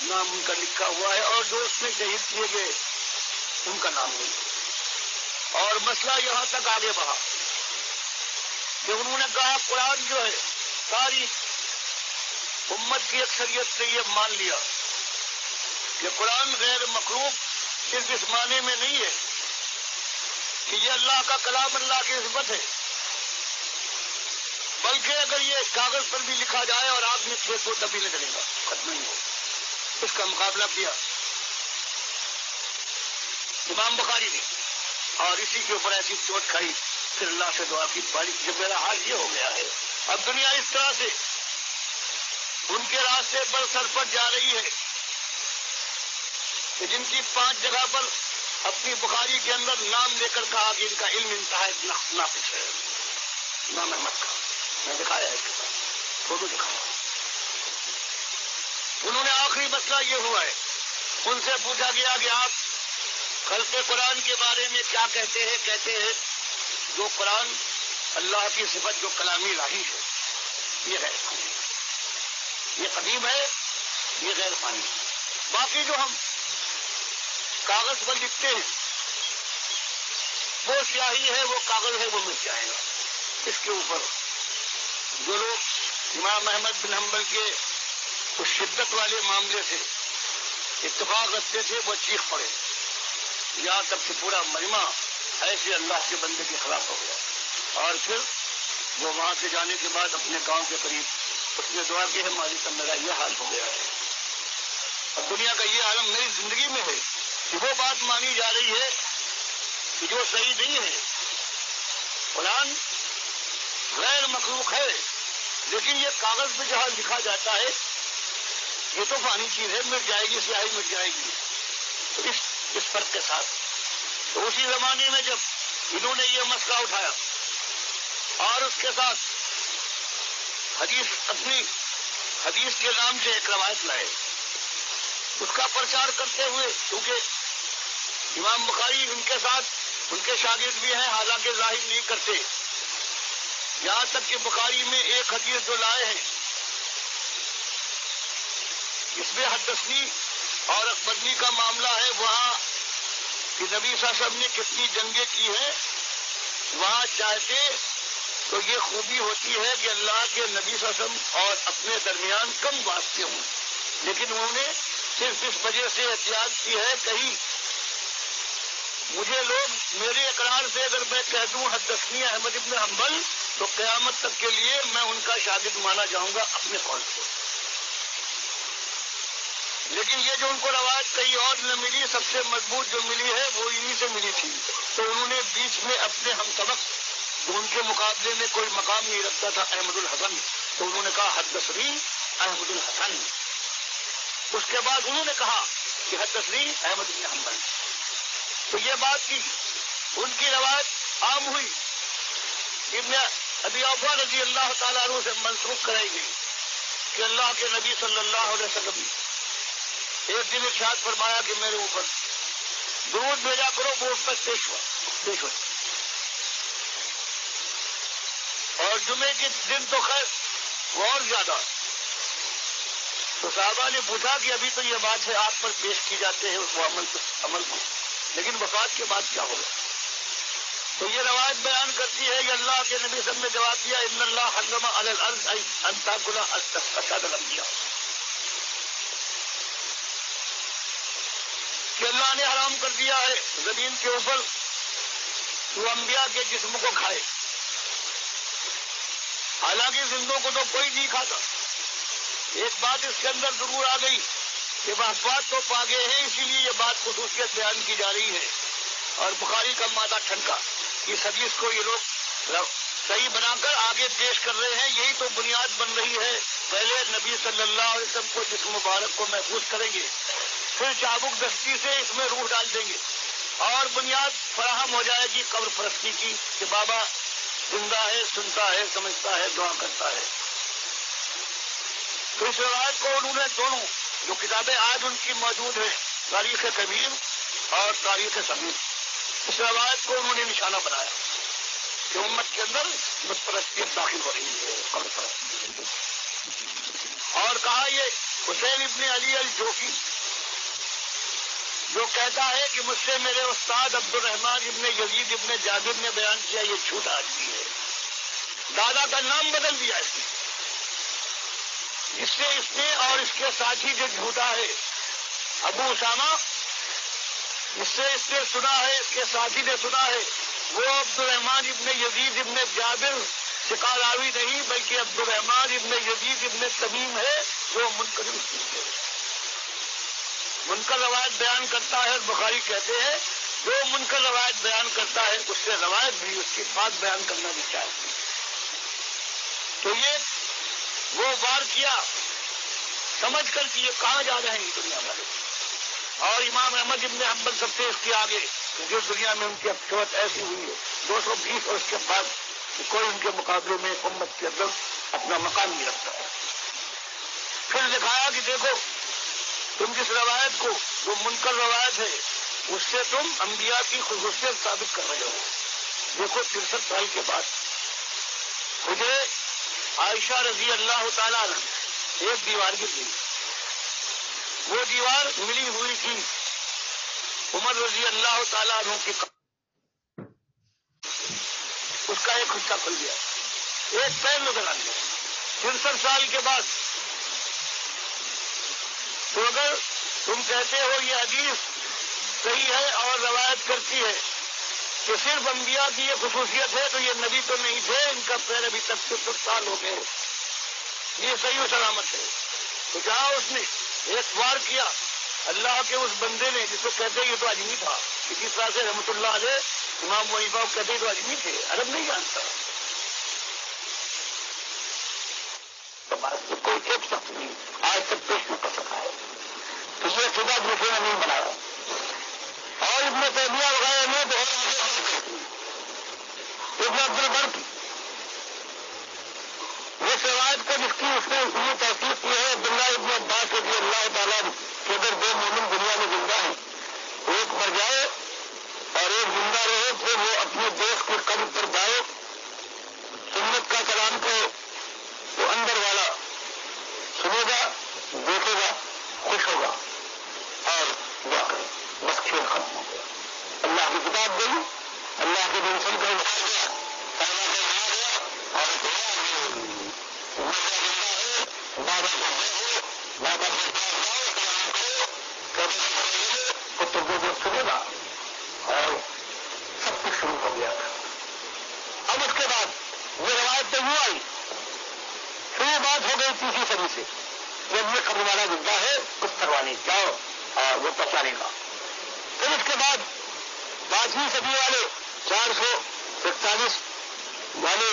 نام ان کا لکھا ہوا ہے، اور جو اس میں شہید کیے گئے ان کا نام نہیں۔ اور مسئلہ یہاں تک آگے بڑھا کہ انہوں نے کہا قرآن جو ہے، ساری امت کی اکثریت نے یہ مان لیا کہ قرآن غیر مخلوق صرف اس معنی میں نہیں ہے کہ یہ اللہ کا کلام، اللہ کی عظمت ہے، بلکہ اگر یہ کاغذ پر بھی لکھا جائے اور آپ نے کھیت ہو تبھی نہ چلے گا، ختم نہیں ہو۔ اس کا مقابلہ کیا امام بخاری نے، اور اسی کے اوپر ایسی چوٹ کھائی، پھر اللہ سے دعا کی باری کہ میرا حال یہ ہو گیا ہے۔ اب دنیا اس طرح سے ان کے راستے پر سرپٹ جا رہی ہے کہ جن کی 5 جگہ پر اپنی بخاری کے اندر نام لے کر کہا کہ ان کا علم انتہائی ناقص ہے، امام احمد کا، میں دکھایا اس کے ساتھ فوٹو دکھایا۔ انہوں نے آخری مسئلہ یہ ہوا ہے، ان سے پوچھا گیا کہ آپ خلق قرآن کے بارے میں کیا کہتے ہیں؟ کہتے ہیں جو قرآن اللہ کی صفت جو کلامی راہی ہے یہ غیر فانی، یہ قدیم ہے، یہ غیر فانی۔ باقی جو ہم کاغذ پر لکھتے ہیں وہ سیاہی ہے، وہ کاغذ ہے، وہ مٹ جائے گا۔ اس کے اوپر جو لوگ امام احمد بن حنبل کے اس شدت والے معاملے سے اتفاق رکھتے تھے وہ چیخ پڑے، یہاں تک کہ پورا مجمع ایسے اللہ کے بندے کے خلاف ہو گیا۔ اور پھر وہ وہاں سے جانے کے بعد اپنے گاؤں کے قریب اس نے دعا کی ہے، مالی کا میرا یہ حال ہو گیا ہے۔ اب دنیا کا یہ عالم نئی زندگی میں ہے کہ وہ بات مانی جا رہی ہے کہ جو صحیح نہیں ہے. قرآن غیر مخلوق ہے، لیکن یہ کاغذ پہ جہاں لکھا جاتا ہے یہ تو فانی چیز ہے، مٹ جائے گی، سیاہی مٹ جائے گی. تو اس فرق کے ساتھ تو اسی زمانے میں جب انہوں نے یہ مسئلہ اٹھایا اور اس کے ساتھ اپنی حدیث کے نام سے ایک روایت لائے، اس کا پرچار کرتے ہوئے، کیونکہ امام بخاری ان کے ساتھ ان کے شاگرد بھی ہیں، حالانکہ ظاہر نہیں کرتے. یہاں تک کہ بخاری میں ایک حدیث جو لائے ہیں اس میں حدثنی اور اخبرنی کا معاملہ ہے، وہاں کہ نبی صلی اللہ علیہ وسلم نے کتنی جنگیں کی ہیں، وہاں چاہتے تو یہ خوبی ہوتی ہے کہ اللہ کے نبی صلی اللہ علیہ وسلم اور اپنے درمیان کم واسطے ہوں، لیکن انہوں نے صرف اس وجہ سے احتیاط کی ہے. کہیں مجھے لوگ میرے اقرار سے اگر میں کہہ دوں حدثنی احمد ابن حنبل تو قیامت تک کے لیے میں ان کا شاگرد مانا جاؤں گا اپنے قول سے. لیکن یہ جو ان کو روایت کہیں اور نہ ملی، سب سے مضبوط جو ملی ہے وہ انہی سے ملی تھی. تو انہوں نے بیچ میں اپنے ہم سبق جو ان کے مقابلے میں کوئی مقام نہیں رکھتا تھا، احمد الحسن، تو انہوں نے کہا حدثنی احمد الحسن. اس کے بعد انہوں نے کہا کہ حدثنی احمد بن حنبل. تو یہ بات کی ان کی روایت عام ہوئی، ابن ابی اوفا رضی اللہ تعالیٰ عنہ سے منسوخ کرائی گئی کہ اللہ کے نبی صلی اللہ علیہ وسلم ایک دن ارشاد فرمایا کہ میرے اوپر درود بھیجا کرو، وہ اس تک پیش ہو. اور جمعے کے دن تو خیر وہ اور زیادہ. تو صحابہ نے پوچھا کہ ابھی تو یہ بات ہے آپ پر پیش کی جاتے ہیں اس عمل کو، لیکن وفات کے بعد کیا ہوگا؟ تو یہ روایت بیان کرتی ہے کہ اللہ کے نبی صلی اللہ علیہ وسلم نے جواب دیا ان اللہ حرم علی الارض ان تاکل اسد الانبیاء، کہ اللہ نے حرام کر دیا ہے زمین کے اوپر وہ انبیاء کے جسم کو کھائے. حالانکہ زندوں کو تو کوئی نہیں کھاتا. ایک بات اس کے اندر ضرور آ گئی کہ افواد تو پاگے ہیں، اسی لیے یہ بات خصوصیت بیان کی جا رہی ہے. اور بخاری کا مادہ ٹھنکا، اس حدیث کو یہ لوگ صحیح بنا کر آگے پیش کر رہے ہیں. یہی تو بنیاد بن رہی ہے. پہلے نبی صلی اللہ علیہ وسلم کو جسم مبارک کو محفوظ کریں گے، پھر چابک دستی سے اس میں روح ڈال دیں گے اور بنیاد فراہم ہو جائے گی قبر پرستی کی کہ بابا زندہ ہے، سنتا ہے، سمجھتا ہے، دعا کرتا ہے. تو اس روایت کو انہوں نے دونوں جو کتابیں آج ان کی موجود ہیں، تاریخ کبیر اور تاریخ صغیر، اس روایت کو انہوں نے نشانہ بنایا کہ امت کے اندر بت پرستی داخل ہو رہی ہے، قبر پرستی. اور کہا یہ حسین ابن علی الجوفی جو کہتا ہے کہ مجھ سے میرے استاد عبد الرحمن ابن یزید ابن جابر نے بیان کیا، یہ جھوٹا آدمی ہے. دادا کا نام بدل دیا اس نے اور اس کے ساتھی جو جھوٹا ہے ابو اسامہ، اس نے سنا ہے، اس کے ساتھی نے سنا ہے، وہ عبد الرحمن ابن یزید ابن جابر شکار راوی نہیں بلکہ عبد الرحمن ابن یزید ابن تمیم ہے جو منکر روایت بیان کرتا ہے. بخاری کہتے ہیں جو منکر روایت بیان کرتا ہے اس سے روایت بھی اس کی بات بیان کرنا بھی چاہیے. تو یہ وہ وار کیا سمجھ کر کہ یہ کہاں جا رہے ہیں دنیا والے. اور امام احمد ابن حنبل سب سے اس کے آگے جو دنیا میں ان کی قوت ایسی ہوئی ہے 220 اور اس کے بعد کوئی ان کے مقابلے میں امت کے اندر اپنا مقام نہیں رکھتا ہے. پھر دکھایا کہ دیکھو تم جس روایت کو جو منکر روایت ہے اس سے تم انبیاء کی خصوصیت ثابت کر رہے ہو. دیکھو 63 سال کے بعد مجھے عائشہ رضی اللہ تعالیٰ عنہ ایک دیوار گر گئی. وہ دیوار ملی ہوئی تھی عمر رضی اللہ تعالیٰ عنہ کی، اس کا ایک حصہ کھل گیا، ایک پیر نظر آ گیا 63 سال کے بعد. تو اگر تم کہتے ہو یہ حدیث صحیح ہے اور روایت کرتی ہے کہ صرف انبیاء کی یہ خصوصیت ہے تو یہ نبی تو نہیں تھے، ان کا پیر ابھی تک 70 سال ہو گئے، یہ صحیح و سلامت ہے. تو جہاں اس نے ایک وار کیا اللہ کے اس بندے نے جس کو کہتے ہیں یہ تو اجمی تھا، اسی طرح سے رحمۃ اللہ علیہ امام ابو حنیفہ کہتے ہیں تو اجمی تھے، عرب نہیں جانتا، کوئی ایک شخص نہیں آج تک پیش نہیں کر سکا ہے، تو یہ خدا دوسرے نے نہیں بنایا. اور ابن تیمیہ وغیرہ نے بہت ابن عبد البر کی اس روایت کو جس کی اس نے یہ تحقیق کی ہے عبداللہ ابن عباس رضی اللہ تعالیٰ کہ اگر دو مومن دنیا میں زندہ ہیں، ایک مر جائے اور ایک زندہ رہے، پھر وہ اپنے دوست کے قبر پر جائے، سنت کا کلام کرے، وہ اندر والا سنے گا، دیکھے گا، خوش ہوگا اور دعا کرے، بس کھیل ختم ہو گیا. اللہ کی کتاب گئی، اللہ کے دن سن کر سنے گا اور سب کچھ شروع ہو گیا. اب اس کے بعد یہ روایت تو یوں آئی، پھر یہ بات ہو گئی تیسری صدی سے، جب یہ قبر والا زندہ ہے کچھ کروانے جاؤ اور وہ پہچانے گا. پھر اس کے بعد 5ویں صدی والے 441 والے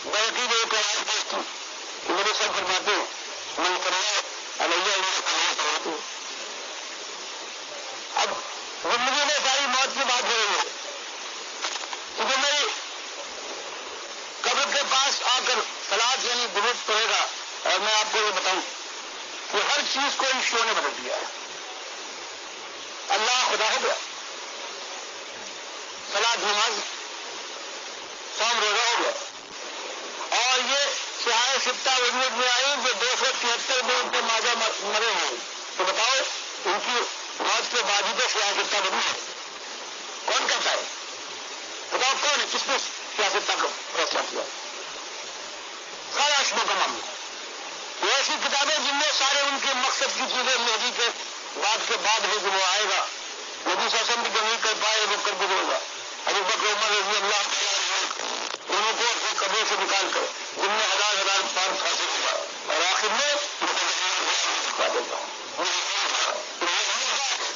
باقی جو ایک روایت پیش کی کہ میرے سب فرماتے ہیں من کرنا علیہ. اب زندگی میں ساری موت کی بات ہو رہی ہے، کیونکہ میری قبر کے پاس آ کر صلاۃ یعنی درود پڑے گا. اور میں آپ کو یہ بتاؤں کہ ہر چیز کو ان شیوں نے بدل دیا ہے. اللہ خدا ہو گیا، صلاۃ نماز صوم روزہ ہو گیا، اور یہ سیاہ سبتہ وجود میں آئی جو 273 میں ان پہ ماجہ مرے ہیں. تو بتاؤ ان کی موت کے بعد ہی تو سیاہ سبتہ بنی ہے. کون کہتا ہے؟ بتاؤ کون ہے، کس نے سیاہ سبتہ کو فیصلہ کیا؟ سارا اشموں کا معاملہ. یہ ایسی کتابیں جن میں سارے ان کے مقصد کی چیزیں مہدی کے بعد ہے کہ وہ آئے گا، نبی صلی اللہ علیہ وسلم کی نہیں کر پائے وہ کر گزرے گا. ابو بکر عمر رضی اللہ انہوں کو اپنے قبروں سے نکال کر جن میں 1000 پار پھانسی ہوا، اور آخر میں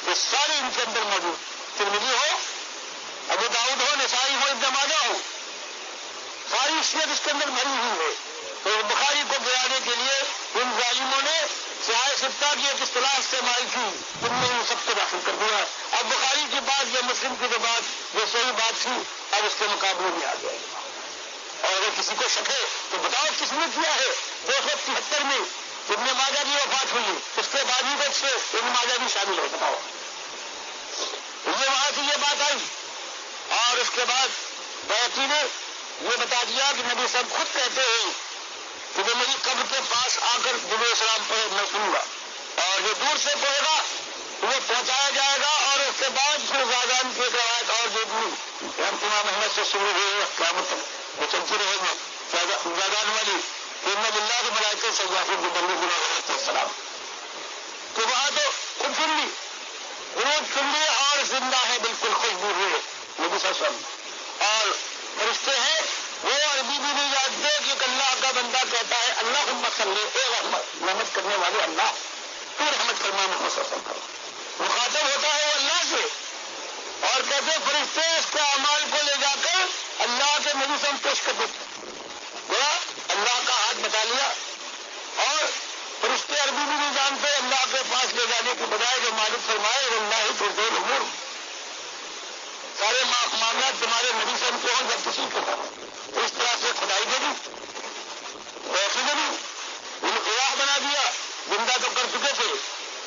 یہ سارے ان کے اندر موجود. ترمذی ہو، ابو داؤد ہو، نسائی ہو، ابن ماجہ ہو، ساری اشیاء اس کے اندر بھری ہوئی ہے. تو بخاری کو گرانے کے لیے ان ظالموں نے سیاہ سبتہ کی ایک اصطلاح استعمال کی، ان نے ان سب کو داخل کر دیا. اب بخاری کی بات یا مسلم کی جو بات جو صحیح بات تھی اب اس کے مقابلے میں آ گیا. اور اگر کسی کو شک ہے تو بتاؤ کس نے کیا ہے؟ 273 میں ابن ماجہ کی وفات ہوئی، اس کے بعد ہی بچے ابن ماجہ بھی شامل ہے. بتاؤ یہ وہاں سے یہ بات آئی. اور اس کے بعد بیعقی نے یہ بتا دیا کہ نبی صاحب خود کہتے ہیں کہ وہ میری قبر کے پاس آ کر درود السلام پڑھے میں سنوں گا، اور جو دور سے پڑھے گا وہ پہنچایا جائے گا. اور اس کے بعد پھر زادان کی ایک روایت اور جو امام احمد سے شروع ہوئی ہے قیامت تک وہ چلتی رہے گی زادان والی ان اللہ کے ملائکے سے یاسین کے بندے علیہ السلام. تو وہاں تو خود سن لی، درود سن لی اور زندہ ہے بالکل خوشبو ہوئے نبی صلی اللہ علیہ وسلم. اور فرشتے ہیں وہ عربی بھی نہیں جانتے کہ اللہ کا بندہ کہتا ہے اللہم صلی اے رحمت رحمت کرنے والے اللہ تو رحمت فرما محمد صلی اللہ علیہ وسلم کرو. مخاطب ہوتا ہے وہ اللہ سے، اور کہتے فرشتے اس کے اعمال کو لے جا کر اللہ کے نبی سے پیش کر دیتے. اللہ کا ہاتھ بتا لیا. اور فرشتے عربی بھی نہیں جانتے، اللہ کے پاس لے جانے کی بجائے جو مالک فرمائے اللہ ہی ترجیح الامور، سارے معاملات تمہارے نبی سے پہنچ جب کسی کے ساتھ اس طرح سے خدائی دے دی، ایسے دے دی، الہ بنا دیا. زندہ تو کر چکے تھے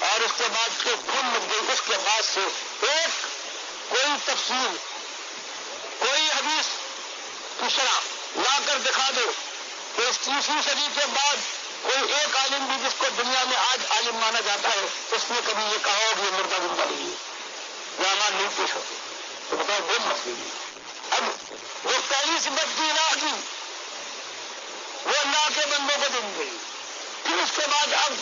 اور اس کے بعد کے خون مچ گئی. اس کے بعد سے ایک کوئی تفصیل کوئی حدیث کی شرح لا کر دکھا دو کہ اس 30ویں صدی کے بعد کوئی ایک عالم بھی جس کو دنیا میں آج عالم مانا جاتا ہے اس نے کبھی یہ کہا ہو کہ یہ مردہ زندہ نہیں ہے، یہ اعمال نہیں پیش ہوتے. تو بتاؤ دو مسئلے. اب وہ پہلی صفت کی الہ کی وہ اللہ کے بندوں کو دیں گئی. پھر اس کے بعد اب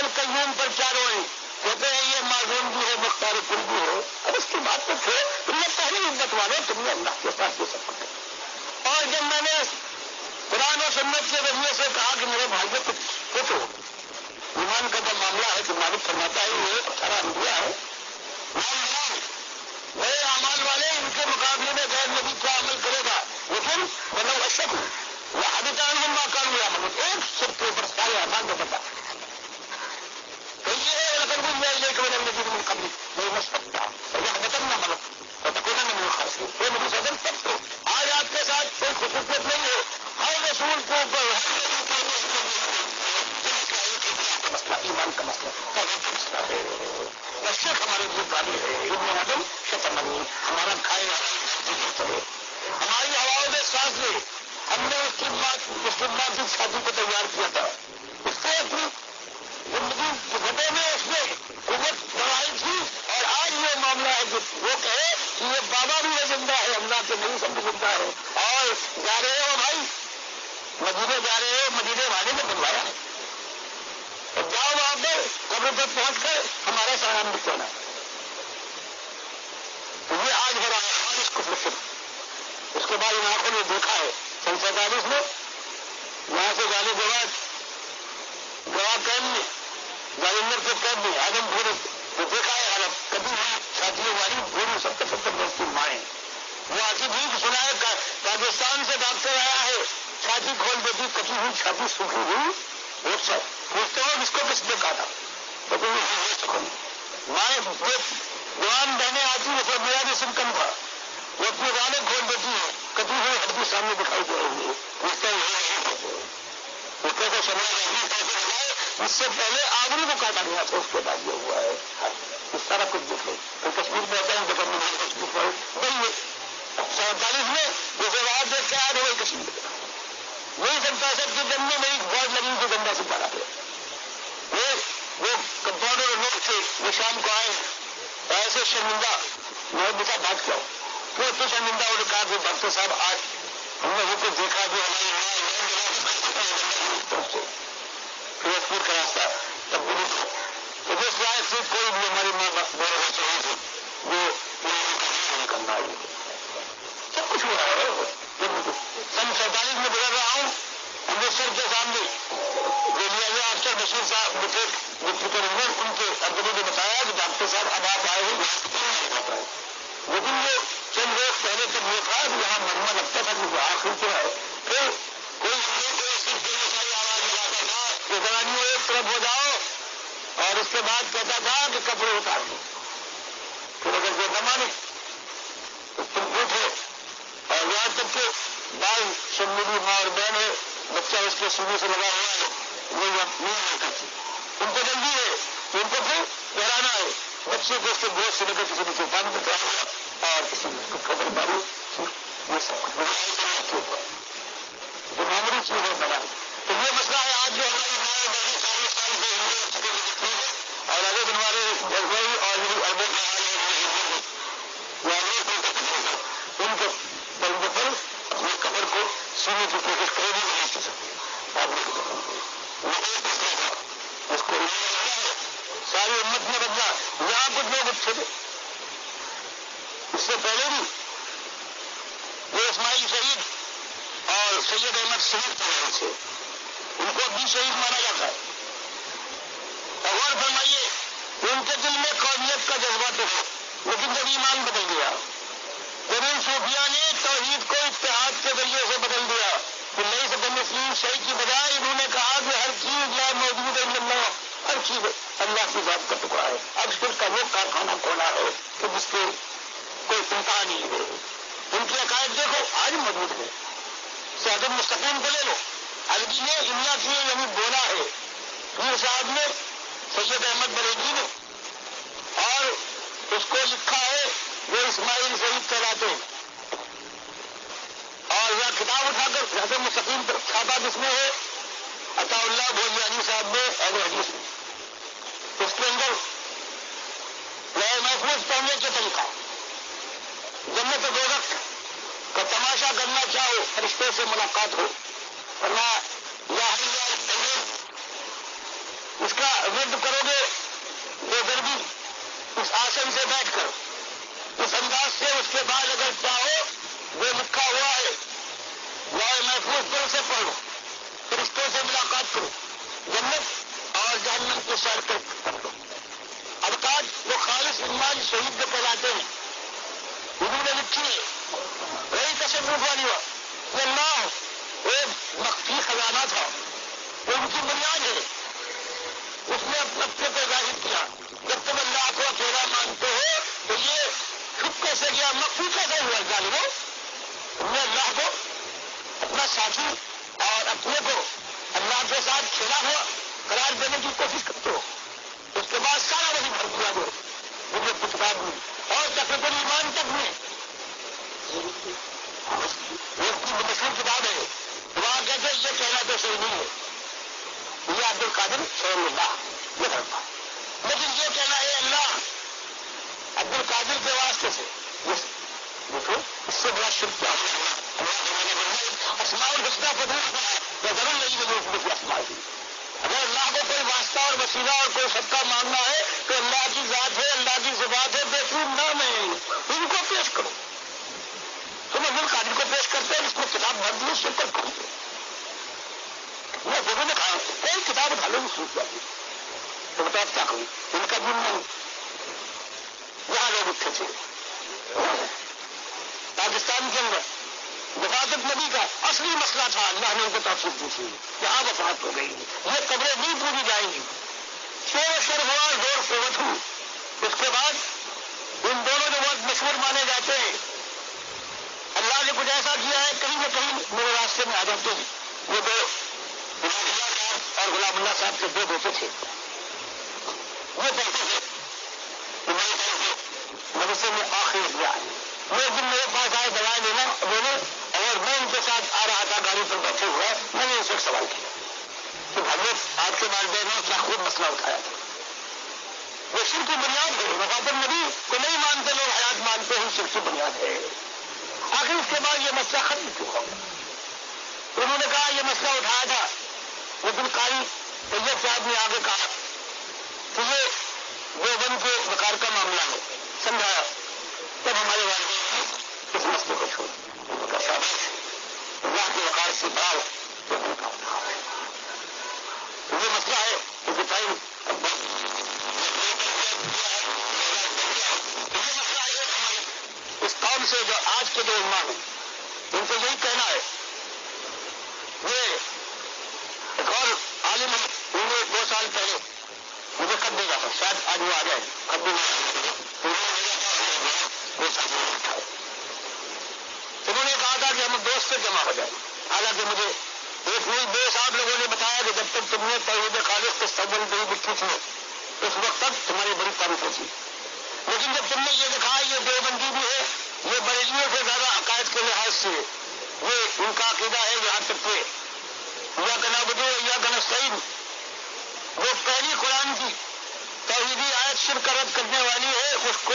القیوم پر کیا روئے، کہتے ہیں یہ معذور بھی ہے مختار کل بھی ہے. اب اس کی بات تو تھے تم نے پہلے عزت والے تم نے اللہ کے پاس یہ سب کچھ. اور جب میں نے قرآن و سنت کے ذریعے سے کہا کہ میرے بھائی کچھ ایمان کا تو معاملہ ہے کہ مالک فرماتا ہے یہ 18 انبیاء ہے بڑے اعمال والے، ان کے مقابلے میں غیر نبی کیا عمل کرے گا، لیکن بنو اشک وہ حدیثان ہم ماکان ہوا مگر ایک شرط کے اوپر سارے اعمال میں بتا تو یہ ہے اگر وہ لے کے نبی من قبل نہیں مس سکتا یہ بتن نہ ملک اور تکونا نہ خاص یہ نبی صدر سب کو آج آپ کے ساتھ کوئی خصوصیت نہیں ہے، ہر رسول کے اوپر مسئلہ ایمان کا مسئلہ ہے، شک ہمارے لیے گالی ہے، ابن آدم شتمنی ہمارا کھائے ہماری ہواؤں میں سانس لے، ہم نے اس کے بعد شادی کو تیار کیا تھا، اس سے اپنی زندگی گھٹے میں اس نے قوت بڑھائی تھی، اور آج یہ معاملہ ہے کہ وہ کہے کہ یہ بابا بھی وہ زندہ ہے، اللہ کے نہیں سب زندہ ہے، اور جا رہے ہو بھائی مدینے جا رہے ہو، مدینے والے نے بنوایا ہے، جاؤ وہاں پر قبر پر پہنچ کر ہمارا سامان بچانا ہے، تو یہ آج بڑا ہے اس کو فکر۔ اس کے بعد ان آنکھوں نے دیکھا ہے 47 میں یہاں سے جانے کے بعد گواہ قید میں جالندر کے قید میں آدم پورے وہ دیکھا ہے حالت کبھی بھی ساتھیوں والی پوری 70 برس کی مائیں وہ آتی تھی کہ سنا ہے پاکستان سے ڈاکٹر آیا ہے، چھاتی کھول دیتی، کٹی ہوئی چھاتی سوکھی ہوئی، وہ سب پوچھتے ہو اس کو کس نے کہا تھا مائیں جوان بہنیں آتی ہیں، میرا بھی سم کم تھا، وہ اپنے والے کھول دیتی ہے، کٹی ہوئی ہڈی سامنے دکھائی دے رہی ہے، اس سے پہلے آگری کو کاٹا گیا تھا، اس کے بعد یہ ہوا ہے، اس سارا کچھ دیکھو تو کشمیر میں ہوتا ہے بھائی 47 میں جیسے وہاں دیکھ کے آج وہی کشمیر وہی 67 کی جنگ میں وہی بہت لگی تھی گندا سے پارا پہ وہ کمپاؤنڈر لوگ تھے وہ شام کو آئے ایسے شرمندہ میں بچا بات کیا وہ اتنے شرمندہ اور کہا کہ ڈاکٹر صاحب آج ہم نے وہ کچھ دیکھا جو فیروزپور کا راستہ تب جس لائق سے کوئی بھی ہماری ماں بہت چاہیے تھی وہ کرنا ہے سب کچھ ہو رہا ہے۔ سن 47 میں گزر رہا ہوں امرتسر کے سامنے جو لیا گیا افسر بشیر صاحب مجھے ان کے ادبی نے بتایا کہ ڈاکٹر صاحب اب آپ آئے ہیں، لیکن وہ چند روز پہلے تک یہ تھا کہ یہاں مرنا لگتا تھا کہ وہ آخری سے ہے، پھر کوئی آواز لگاتا تھا زبانیوں ایک طرف ہو جاؤ، اور اس کے بعد کہتا تھا کہ کپڑے اتار دو، پھر اگر وہ دمانے تو تم اٹھو، اور یہاں تک کہ بال شمولی ماں اور بہن ہے، بچہ اس کے سینے سے لگا ہوا ہے، وہ نہیں کرتی، ان کو جلدی ہے ان کو پھر کہلانا ہے، بچے کو اس کے گوشت سے لے کر کسی نے طوفان بتا اور کسی نے اس کو خبر ڈالی، یہ سب جو معمولی چیزیں بنائی، تو یہ مسئلہ ہے آج جو ہماری مائیں بہنیں ساری سال سے اور اگلے دن والے جذبائی اور اربوں کا ان کے پرندے پر اپنے قبر کو سینے کی کوشش کرے بھی نہیں کر سکتے، اس کو ساری امت میں بدلا، یہاں کچھ لوگ اچھے تھے اس سے پہلے بھی یہ اسماعیل شہید اور سید احمد شہید کے نام سے ان کو بھی شہید مانا جاتا ہے، اور غور فرمائیے ان کے دل میں قومیت کا جذبہ تو ہے، لیکن جب ایمان بدل گیا، جب ان صوفیہ نے توحید کو اتحاد کے ذریعے سے بدل دیا کہ نہیں سب مسلم شہید کی بجائے انہوں نے کہا کہ ہر چیز لا موجود ہے اللہ، ہر چیز اللہ کی ذات کا ٹکڑا ہے، اب پھر کا وہ کارخانہ کھولا ہے کہ جس کے کوئی انتہا نہیں ہے، ان کی عقائد دیکھو آج موجود ہے، صحت مستقیم کو لے لو، الگی نے املا کی یعنی بولا ہے، پیر صاحب نے سید احمد بریلوی نے، اور اس کو لکھا ہے وہ اسماعیل شہید کہلاتے ہیں، اور یہ کتاب اٹھا کر صحت مستقیم پر چھاپا جس میں ہے عطا اللہ بھوجانی صاحب نے اہل حدیث میں، اس کے اندر لوح محفوظ پڑھنے کے طریقہ، جنت و دوزخ کا تماشا کرنا چاہو فرشتے سے ملاقات ہو، ورنہ اس کا ورد کرو گے بے دردی اس آسن سے بیٹھ کر اس انداز سے، اس کے بعد اگر چاہو وہ لکھا ہوا ہے لوح محفوظ دل سے پڑھو، فرشتوں سے ملاقات کرو، جنت اور جہنم کے سائڈ کر دو. ابتاج وہ خالص ایمان شہید جو کہلاتے ہیں انہوں نے لکھی ہے وہی تصوف والی ہوا یہ اللہ ایک مخفی خزانہ تھا وہ ان کی بنیاد ہے. اس نے اپنے پہ ظاہر کیا جب تم اللہ کو اکیلا مانتے ہو تو یہ چھپ کیسے گیا مخفی کیسے ہوا ظالموں. تم نے اللہ کو اپنا ساتھی اور اپنے کو اللہ کے ساتھ کھیلا ہوا قرار دینے کی کوشش کرتے ہو. اس کے بعد سارا وہی بھر دیا جو مجھے کچھ بات نہیں اور تقریباً ایمان تک میں ایک کی مشہور کتاب ہے وہاں کہتے یہ کہنا تو صحیح نہیں ہے یہ عبد القادر شہر اللہ یہ کرتا لیکن یہ کہنا ہے اللہ عبد القادر کے واسطے سے دیکھو اس سے بڑا شرک کیا اسماء الحسنہ فضول یا ضرور نہیں مجھے اس میں اسماء کی اگر اللہ کو کوئی واسطہ اور وسیلہ اور کوئی صدقہ مانگنا ہے تو اللہ کی ذات ہے اللہ کی صفات ہے بہترین نام ہے ان کو پیش کرو. تم عبد القادر کو پیش کرتے ہیں اس کو کتاب بھر دی اس سے پر کرتے میں لوگوں نے کہا کوئی کتاب اٹھا لو سوچ جاتی تو بتا کیا کروں ان کا دن نہیں یہاں لوگ اٹھے تھے پاکستان کے اندر وفات نبی کا اصلی مسئلہ تھا اللہ نے ان کو توفیق دی تھی کہ آپ وفات ہو گئی یہ قبریں نہیں پوری جائیں گی شور شر ہوا زور قوت ہوئی. اس کے بعد ان دونوں جو بہت مشہور مانے جاتے ہیں اللہ نے کچھ ایسا کیا ہے کہیں نہ کہیں میرے راستے میں آ جاتے ہیں. یہ دو اور غلام اللہ صاحب کے دو بیٹے تھے وہ کہتے تھے مدرسے میں آخری دیا وہ دن میرے پاس آئے دوائیں لینے اور میں ان کے ساتھ آ رہا تھا گاڑی پر بیٹھے ہوئے میں نے ان سے ایک سوال کیا کہ حضرت آپ کے والدین نے کیا خوب مسئلہ اٹھایا تھا. وہ شرک کی بنیاد ہے وفات النبی کو نہیں مانتے لوگ حیات مانتے ہیں شرک کی بنیاد ہے. آخر اس کے بعد یہ مسئلہ ختم کیوں ہو گیا. انہوں نے کہا یہ مسئلہ اٹھایا تھا لیکن قاری طیب صاحب نے آگے کہا کہ یہ دیوبند کے وقار کا معاملہ ہے سمجھایا تب ہمارے والدین نے اس مسئلے کو چھوڑ اللہ کے وقار سے پاؤ یہ مسئلہ ہے کیونکہ ٹائم اس قوم سے جو آج کے جو علماء ہیں ان کو یہی کہنا ہے یہ ایک اور عالم انہوں نے 2 سال پہلے مجھے خط دے گا تھا شاید آج وہ آ جائے خط بھی انہوں نے کہا تھا کہ ہم دوست سے جمع ہو جائیں. حالانکہ مجھے ایک نہیں 2 صاحب لوگوں نے بتایا کہ جب تک تم نے توحید خالص کے استقبال نہیں بٹھی تھی اس وقت تک تمہاری بڑی تعریف ہوتی لیکن جب تم نے یہ دکھا یہ دیوبندی بھی ہے یہ بریلیوں سے زیادہ عقائد کے لحاظ سے یہ ان کا عقیدہ ہے یہاں تک کہ یا گنابدو یا گنستعین وہ پہلی قرآن کی توحیدی آیت شرک رد کرنے والی ہے اس کو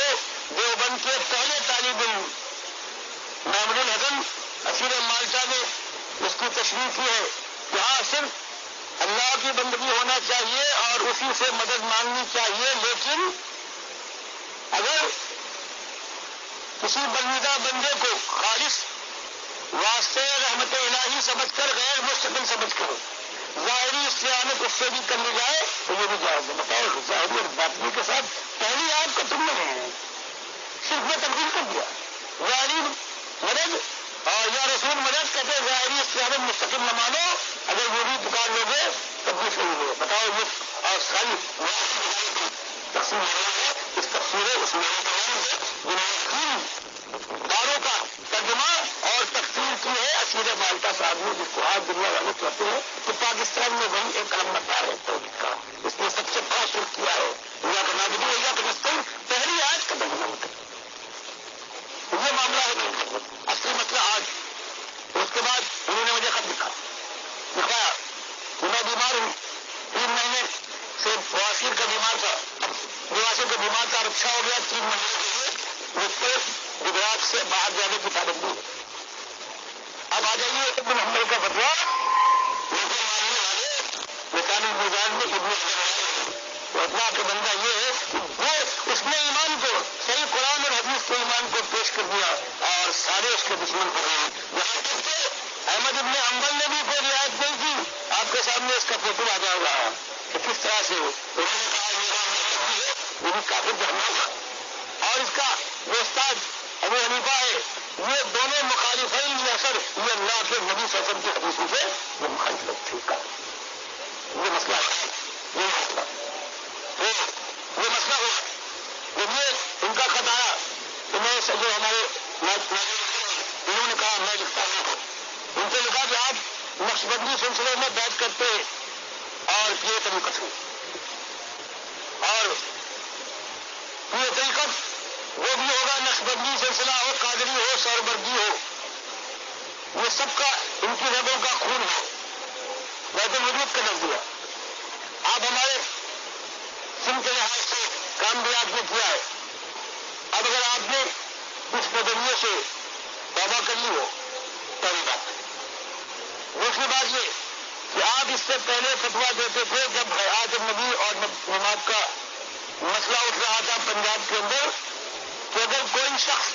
دیوبند کے پہلے طالب علم محمد الحسن اسیر مالٹا نے اس کی تشریح کی ہے کہ ہاں صرف اللہ کی بندگی ہونا چاہیے اور اسی سے مدد مانگنی چاہیے لیکن اگر کسی بندہ بندے کو خالص واسطے رحمت الہی سمجھ کر غیر مستقل سمجھ کر ظاہری استعانت اس سے بھی کر لی جائے تو یہ بھی جائز ہے. بتاؤ ظاہری اور باطنی کے ساتھ پہلی آپ کو تم نے صرف میں تبدیل کر دیا ظاہری مدد اور یا رسول مدد کہتے ظاہری استعانت مستقل نہ مانو اگر وہ بھی پکار لو گے تب بھی صحیح ہے. بتاؤ یہ اور ساری تقسیم اس تفصیل اس میں داروں کا ترجمہ اور تفصیل کی ہے اسیر مالٹا صاحب نے جس کو آج دنیا والے کہتے ہیں کہ پاکستان میں وہی ایک قلم بتا ہے توحید کا اس نے سب سے بڑا شرک کیا ہے یا گنابدو یا گنستعین پہلی آج کا ترجمہ یہ معاملہ ہے اصلی مسئلہ آج. اس کے بعد انہوں نے مجھے خط دکھایا کہ میں بیمار ہوں 3 مہینے سے بواسیر کا بیمار تھا بواسیر کا بیمار تھا اچھا ہو گیا 3 مہینے کے لیے مجھ کو گجرات سے باہر جانے کی پابندی ہے. اب آ جائیے ابن حنبل کا فتویٰ ماننے والے لسان المیزان میں فتویٰ کا بندہ یہ ہے وہ اس نے ایمان کو صحیح قرآن اور حدیث کے ایمان کو پیش کر دیا اور سارے اس کے دشمن ہو گئے. یہاں تک کہ احمد ابن حنبل نے بھی کوئی رعایت نہیں کی. آپ کے سامنے اس کا فوٹو آ جائے گا کہ کس طرح سے کافر جہنم اور اس کا جو استاد ابو حنیفہ ہے یہ دونوں مخالفین میں اثر یہ اللہ کے نبی صلی اللہ علیہ وسلم کی حدیثوں سے وہ مخالفت تھی یہ مسئلہ یہ مسئلہ ہو یہ ان کا خط آیا کہ میں جو ہمارے انہوں نے کہا میں لکھتا ہوں ان سے لکھا کہ آپ نقشبندی سلسلے میں بیعت کرتے ہیں اور یہ طریقت ہو اور یہ طریقت وہ بھی ہوگا نقشبندی سلسلہ ہو قادری ہو سوربردی ہو یہ سب کا ان کی رگوں کا خون ہو بیت الوجود کا نظریہ آپ ہمارے سن کے لحاظ سے کام بھی آپ نے کیا ہے اب اگر آپ نے اس نظریے سے توبہ کر لی ہو پہلی بات دوسری بات یہ کہ آپ اس سے پہلے فتویٰ دیتے تھے جب حیات النبی اور نماز کا مسئلہ اٹھ رہا تھا پنجاب کے اندر کہ اگر کوئی شخص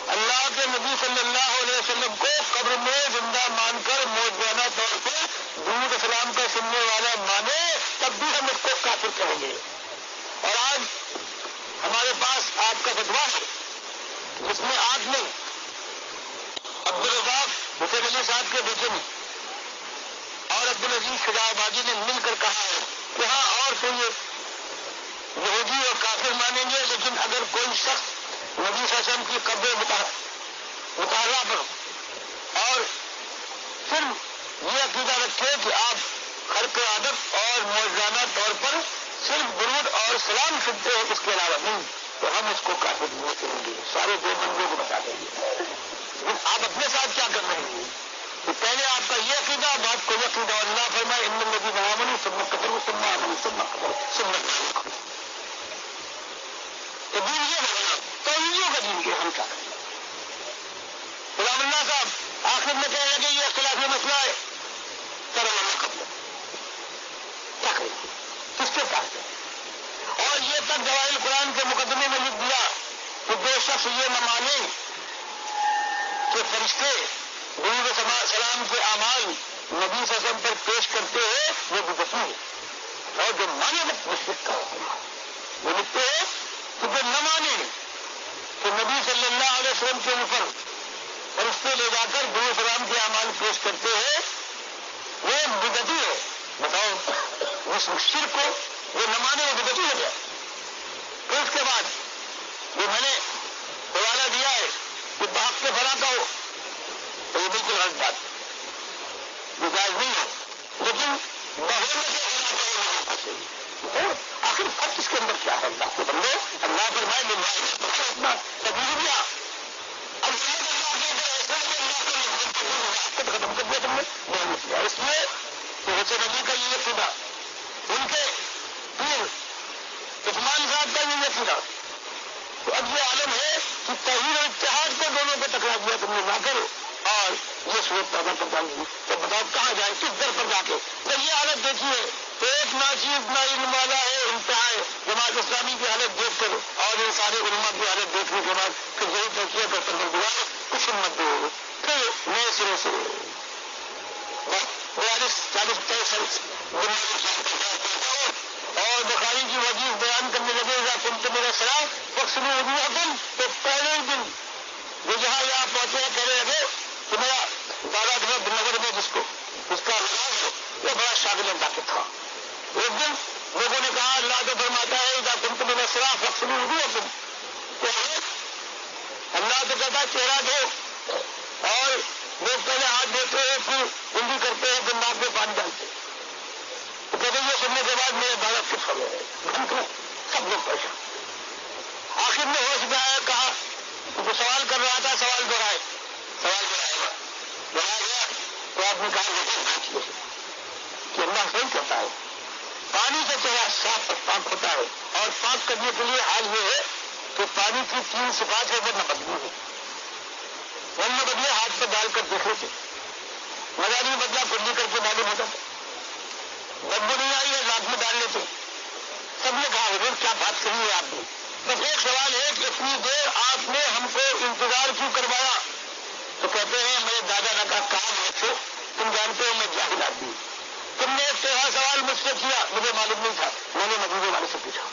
اللہ کے نبی صلی اللہ علیہ وسلم کو قبر میں زندہ مان کر موجودہ طور پر درود اسلام کا سننے والا مانے تب بھی ہم اس کو کافر کہیں گے اور آج ہمارے پاس آپ کا فتویٰ ہے جس میں آپ نے عبدالرزاق حسین علی صاحب کے بیٹے نے اور عبدالعزیز شجاع آبادی نے مل کر کہا ہے کہ ہاں اور تو یہ یہودی اور کافر مانیں گے لیکن اگر کوئی شخص نبی صلی اللہ علیہ وسلم کی قبر مطالعہ پر اور پھر یہ عقیدہ رکھے کہ آپ خرق عادت اور موجودانہ طور پر صرف درود اور سلام سنتے ہیں اس کے علاوہ نہیں تو ہم اس کو کافر نہیں کریں گے سارے دو بندوں کو بتا دیں گے آپ اپنے ساتھ کیا کر رہے ہیں کہ پہلے آپ کا یہ عقیدہ اب آپ کو یہ عقیدہ اور اللہ فرمائے ان الذین آمنوا ثم کفروا ثم آمنوا ثم کفروا ثم تو دین یہ ہوگا توحیدیوں کا دین کے ہم کیا کریں غلام اللہ صاحب آخر میں کہہ رہے کہ یہ اختلافی مسئلہ ہے کرم قبل کیا کریں کس کے پاس اور یہ تک جواہر قرآن کے مقدمے میں لکھ دیا کہ جو شخص یہ نہ مانے کہ فرشتے درود سلام کے اعمال نبی صلی اللہ علیہ وسلم پر پیش کرتے ہیں وہ بدعتی ہے اور جو مانے مشرک کا وہ لکھتے ہیں کہ جو نہ مانے کہ نبی صلی اللہ علیہ وسلم کے اوپر فرشتے لے جا کر درود سلام کے اعمال پیش کرتے ہیں وہ بدعتی ہے بتاؤ اس مشرک کو وہ نہ مانے وہ بدعتی ہو گیا پھر اس کے بعد یہ میں نے حوالہ دیا ہے کہ باپ کے فلاں کا ہو تو یہ بالکل غلط بات جائز نہیں ہے لیکن آخر فرق اس کے اندر کیا ہے اللہ کے بندے اللہ فرمائے کبھی دیا اب ختم کر دیا تم نے اس لیے کہ حسین علی کا یہ عقیدہ ان کے پیر عثمان صاحب کا یہ عقیدہ تو اب یہ عالم ہے کہ توحید اور اتحاد کو دونوں کو ٹکرا دیا تم نے نہ کرو اور یہ صورت پیدا کر ڈالی تو بتاؤ کہاں جائے کس در پر جا کے تو یہ حالت دیکھیے ایک ناچیز نہ علم والا ہے انتہا ہے جماعت اسلامی کی حالت دیکھ کر اور ان سارے علماء کی حالت دیکھنے کے بعد پھر یہی فیصلہ کر پروردگار کچھ ہمت دو پھر نئے سرے سے 42-43 اور بخاری کی وجیز بیان کرنے لگے گا تم تو میرا سلام وقصلو وجوہکم تو پہلے ہی دن وہ جہاں یہاں پہنچے کہنے لگے کہ میرا دادا نگر میں جس کا یہ بڑا شاگل طاقت تھا ایک دن لوگوں نے کہا اللہ تو فرماتا ہے اذا تم تو میرا سلام وقصلو وجوہکم اللہ تو کہتا ہے چہرہ دو اور لوگ پہلے ہاتھ دیتے ہیں پھر انڈی کرتے ہیں پھر ناک میں پانی ڈالتے ہیں تو کہتے یہ سننے کے بعد میرے دادا کچھ ہو گئے سب لوگ پریشان آخر میں ہوش میں آیا کہا جو سوال کر رہا تھا سوال دہرائے گیا تو آپ نے کہا کہ اللہ صحیح کرتا ہے پانی کا چہرہ صاف پاک ہوتا ہے اور پاک کرنے کے لیے حال یہ ہے کہ پانی کی 3 صفات ہے وہ نہ بدلو ہے ون نہ بدلے ہاتھ پہ ڈال کر دیکھ لیتے مزہ نہیں بدلا کنڈی کر کے معلوم ہوتا بدبو نہیں آئی ہے رات میں ڈال لیتے سب نے کہا حضور کیا بات کری ہے آپ نے بس ایک سوال ہے کہ اتنی دیر آپ نے ہم کو انتظار کیوں کروایا تو کہتے ہیں میرے دادا کا کام رکھو تم جانتے ہو میں جاہل آدمی تم نے ایک سوال مجھ کس نے کیا مجھے معلوم نہیں تھا. میں نے مدینے والے سے پوچھا,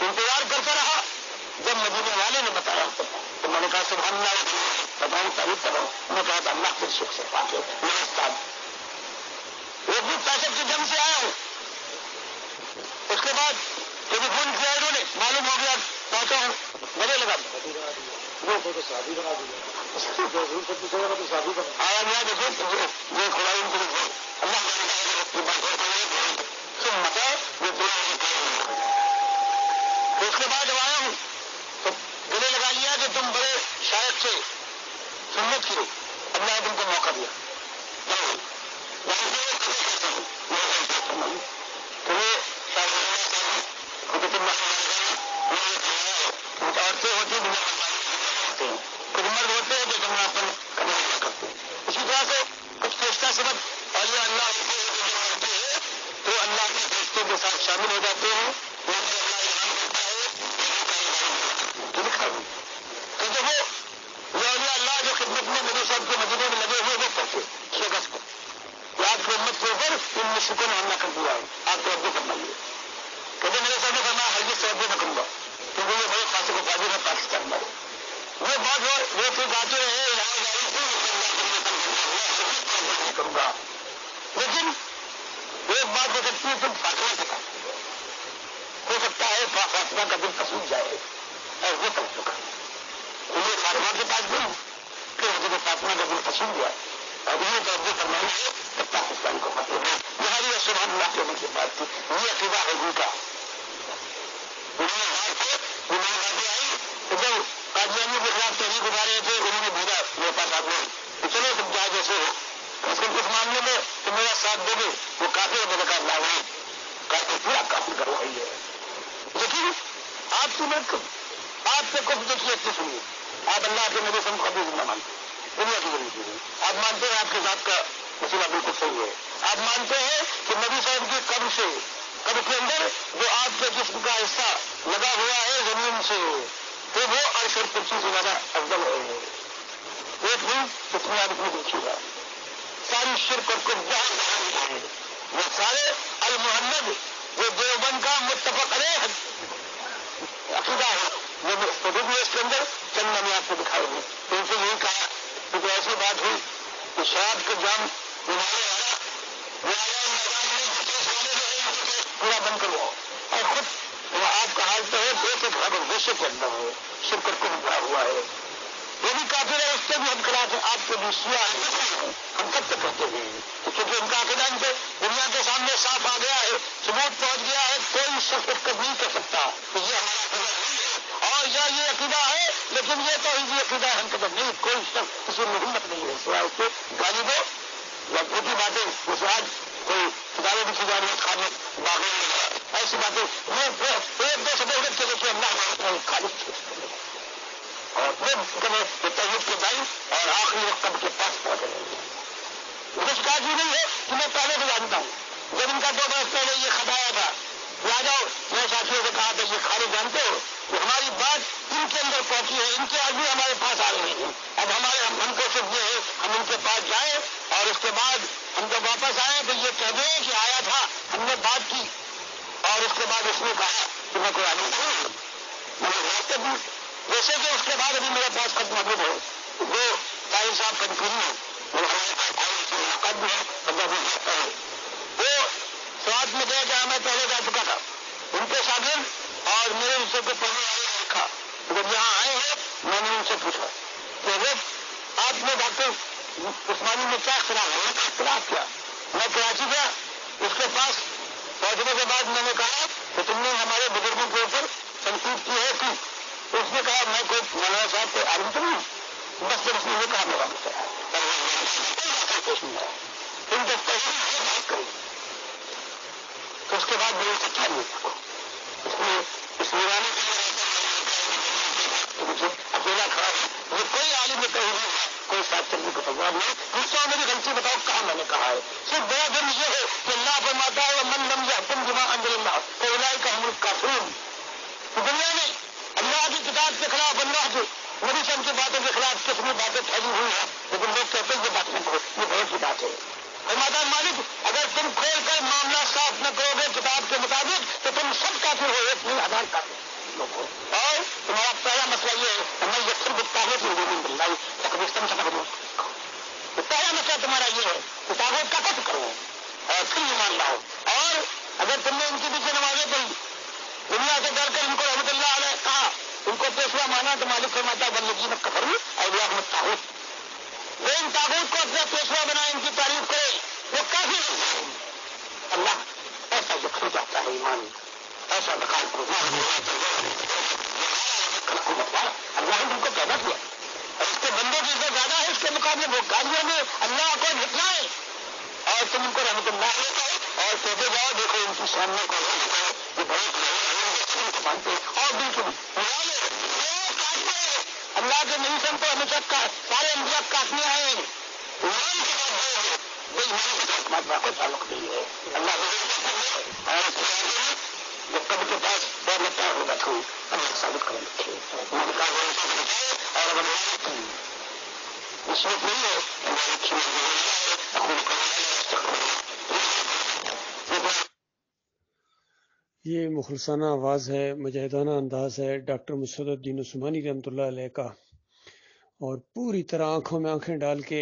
انتظار کرتا رہا. جب مدینے والے نے بتایا تو میں نے کہا سبحان اللہ, بتاؤں تعریف کروں. میں کہا تھا اللہ کے شکر سے پاک ہے میرے استاد. وہ بھی پیسے کی جنگ سے آیا ہوں. اس کے بعد ٹیلی فون کیا انہوں نے, معلوم ہو گیا پہنچا ہوں. بڑے لگا شادی بنا آیا گیا. دیکھو یہ خدائی ان کو اللہ اس کے بعد جب آیا ہوں تو گلے لگا لیا کہ تم بڑے شاید سے سنت کی. اللہ نے تم کو موقع دیا. کچھ عورتیں ہوتی ہیں کچھ مرد ہوتے ہیں جو جمعاپن کرنا کرتے ہیں. اسی طرح سے کچھ فرشتہ سبب اور یہ اللہ ہوتے ہیں تو اللہ کے فرشتوں کے ساتھ شامل ہو جاتے ہیں. تو جو وہ اللہ جو خدمت میں نبی صاحب کے مدینے میں لگے ہوئے وہ پہنچے 6 اگست کو. آپ کی امت کے اوپر ان مشرکوں نے حملہ کر دیا ہے. آپ کو رد فرمائیے کہتے میرے صاحب نے فرمایا ہرگز سے رد نہ کروں گا کیونکہ یہ بڑے فاسق و فاجر ہے پاکستان میں. وہ بات وہ تو باتیں کروں گا لیکن ایک بات ہو سکتی ہے تم فاصلہ سکا ہو سکتا ہے فاصلہ کا دل پسند جائے اور وہ کر چکا. یہ فارما کے پاس نہیں کہ مجھے فاطمہ کا دل پسند جائے اور یہ درجے فرمائی ہے تو پاکستان کو مطلب ہے. یہ سبحان اللہ کے کی بات تھی. یہ عقیدہ ہے ان کا. جب قادیانی کے خلاف تحریک اٹھا رہے تھے انہوں نے بھیجا میرے پاس آدمی کہ چلو تم جائے جیسے ہو صرف اس معاملے میں تم میرا ساتھ دو گے. وہ کافی ہے میرے کہا نہیں کافی پورا کافی کروائی ہے. لیکن آپ کی مت آپ سے کچھ دیکھیے اچھی سنیے. آپ اللہ کے نبی سم کبھی زندہ مانتے دنیا کی ضرورت ہے. آپ مانتے ہیں آپ کے ذات کا مسئلہ بالکل صحیح ہے. آپ مانتے ہیں کہ نبی صاحب کی قبر کے اندر جو آپ کے جسم کا حصہ لگا ہوا ہے زمین سے تو وہ عرش اور کرسی سے زیادہ افضل ہے. ایک دن اتنی آدمی دیکھیے گا ساری شرک اور کچھ جہاں وہ سارے المحمد جو دیوبند کا متفق علیہ عقیدہ ہے وہ بھی اس کے اندر چند میں آپ کو دکھائے گی. تو ان سے یہی کہا کہ ایسی بات ہوئی کہ شراب کے جام پورا بند کرو اور خود وہ آپ کا حال تو ہے ایک ایک بھاگ ویشے کے اندر ہے شکر کو بھرا ہوا ہے. وہ بھی کافر ہے اس سے بھی ہم خلاف ہیں. آپ کے بھی سیاح ہم سب سے کہتے ہیں کیونکہ ان کا عقیدہ ان سے دنیا کے سامنے صاف آ گیا ہے ثبوت پہنچ گیا ہے. کوئی شخص اس کو نہیں کر سکتا کہ یہ ہمارا عقیدہ نہیں ہے اور یا یہ عقیدہ ہے لیکن یہ تو یہ عقیدہ ہے ہم قدر نہیں. کوئی شخص کسی میں ہمت نہیں ہے سوائے اس کے گالی دو یا چھوٹی باتیں جیسے آج کوئی کتابیں بھی کی جا رہی ہے کھانے باغوں ایسی باتیں ایک دو سب کے لیے اللہ خالص اور پھر تحریر کے دائیں اور آخری وقت کے پاس پہنچ رہے ہیں. کچھ کہا بھی نہیں ہے کہ میں پہلے سے جانتا ہوں. جب ان کا 2 برس پہلے یہ خطایا تھا آ جاؤ میں ساتھیوں سے کہا تھا یہ کھانے جانتے ہو کہ ہماری بات ان کے اندر پہنچی ہے ان کے آدمی ہمارے پاس آ رہے ہیں. اب ہم کو صرف یہ ہے ہم ان کے پاس جائیں اور اس کے بعد ہم جب واپس آئے تو یہ کہہ دیں کہ آیا تھا ہم نے بات کی اور اس کے بعد اس نے کہا کہ میں کوئی آدمی نہیں جیسے کہ اس کے بعد ابھی میرے پاس خط موجود ہے وہ طاہر صاحب کنفیوژن ہے وہ سواد میں گیا جہاں میں پہلے جا چکا تھا ان کے شاگرد اور میرے حصے کو پڑھنے والے نے لکھا. جب یہاں آئے ہیں میں نے ان سے پوچھا کہ آپ نے ڈاکٹر عثمانی میں کیا اختلاف ہے اختلاف کیا. میں کراچی گیا اس کے پاس پہنچنے کے بعد میں نے کہا کہ تم نے ہمارے بزرگوں کے اوپر تنقید کی ہے کہ اس نے کہا میں کوئی مولانا صاحب کو عالم تو نہیں بس جب اس نے یہ کہا میں واپس آیا ان کو بات کری تو اس کے بعد میری سچائی نہیں اس نگرانی اکیلا کھڑا وہ کوئی عالم میں کہیں نہیں کوئی ساتھ چلنے کو تیار نہیں. دوسروں میری غلطی بتاؤ کہاں میں نے کہا ہے. صرف بڑا دن یہ ہے کہ اللہ فرماتا ہے من لم یحکم بما انزل اللہ فاولئک هم الکافرون. دنیا میں اللہ کی کتاب کے خلاف اللہ کے نبی صاحب کی باتوں کے خلاف کتنی باتیں پھیلی ہوئی ہیں لیکن لوگ کہتے ہیں یہ بات نہیں یہ بہت کی بات ہے. فرماتا ہے مالک اگر تم کھول کر معاملہ صاف نہ کرو پیشوا مانا تو مالک فرماتا ہے بندگی میں کفر اولیاء احمد طاغوت، وہ ان طاغوت کو اپنا پیشوا بنائے، ان کی تعریف کرے، وہ کافی اللہ ایسا دکھا جاتا ہے ایمان، ایسا دکھا اللہ نے ان کو پیدا کیا، اس کے بندے کی عزت زیادہ ہے، اس کے مقابلے وہ گالیوں میں اللہ کو جھٹلائے اور تم ان کو رحمت اللہ اور کہتے جاؤ دیکھو ان کی سامنے کو مانتے اور بالکل اللہ کے نہیں سن تو ہمیشہ سارے انبیاء کافی آئے کو تعلق نہیں ہے اللہ جو کب کے پاس بہت لگتا ہوگا تھا اللہ ثابت کر رکھے اور اس وقت نہیں ہے یہ مخلصانہ آواز ہے، مجاہدانہ انداز ہے ڈاکٹر مسعود الدین عثمانی رحمۃ اللہ علیہ کا، اور پوری طرح آنکھوں میں آنکھیں ڈال کے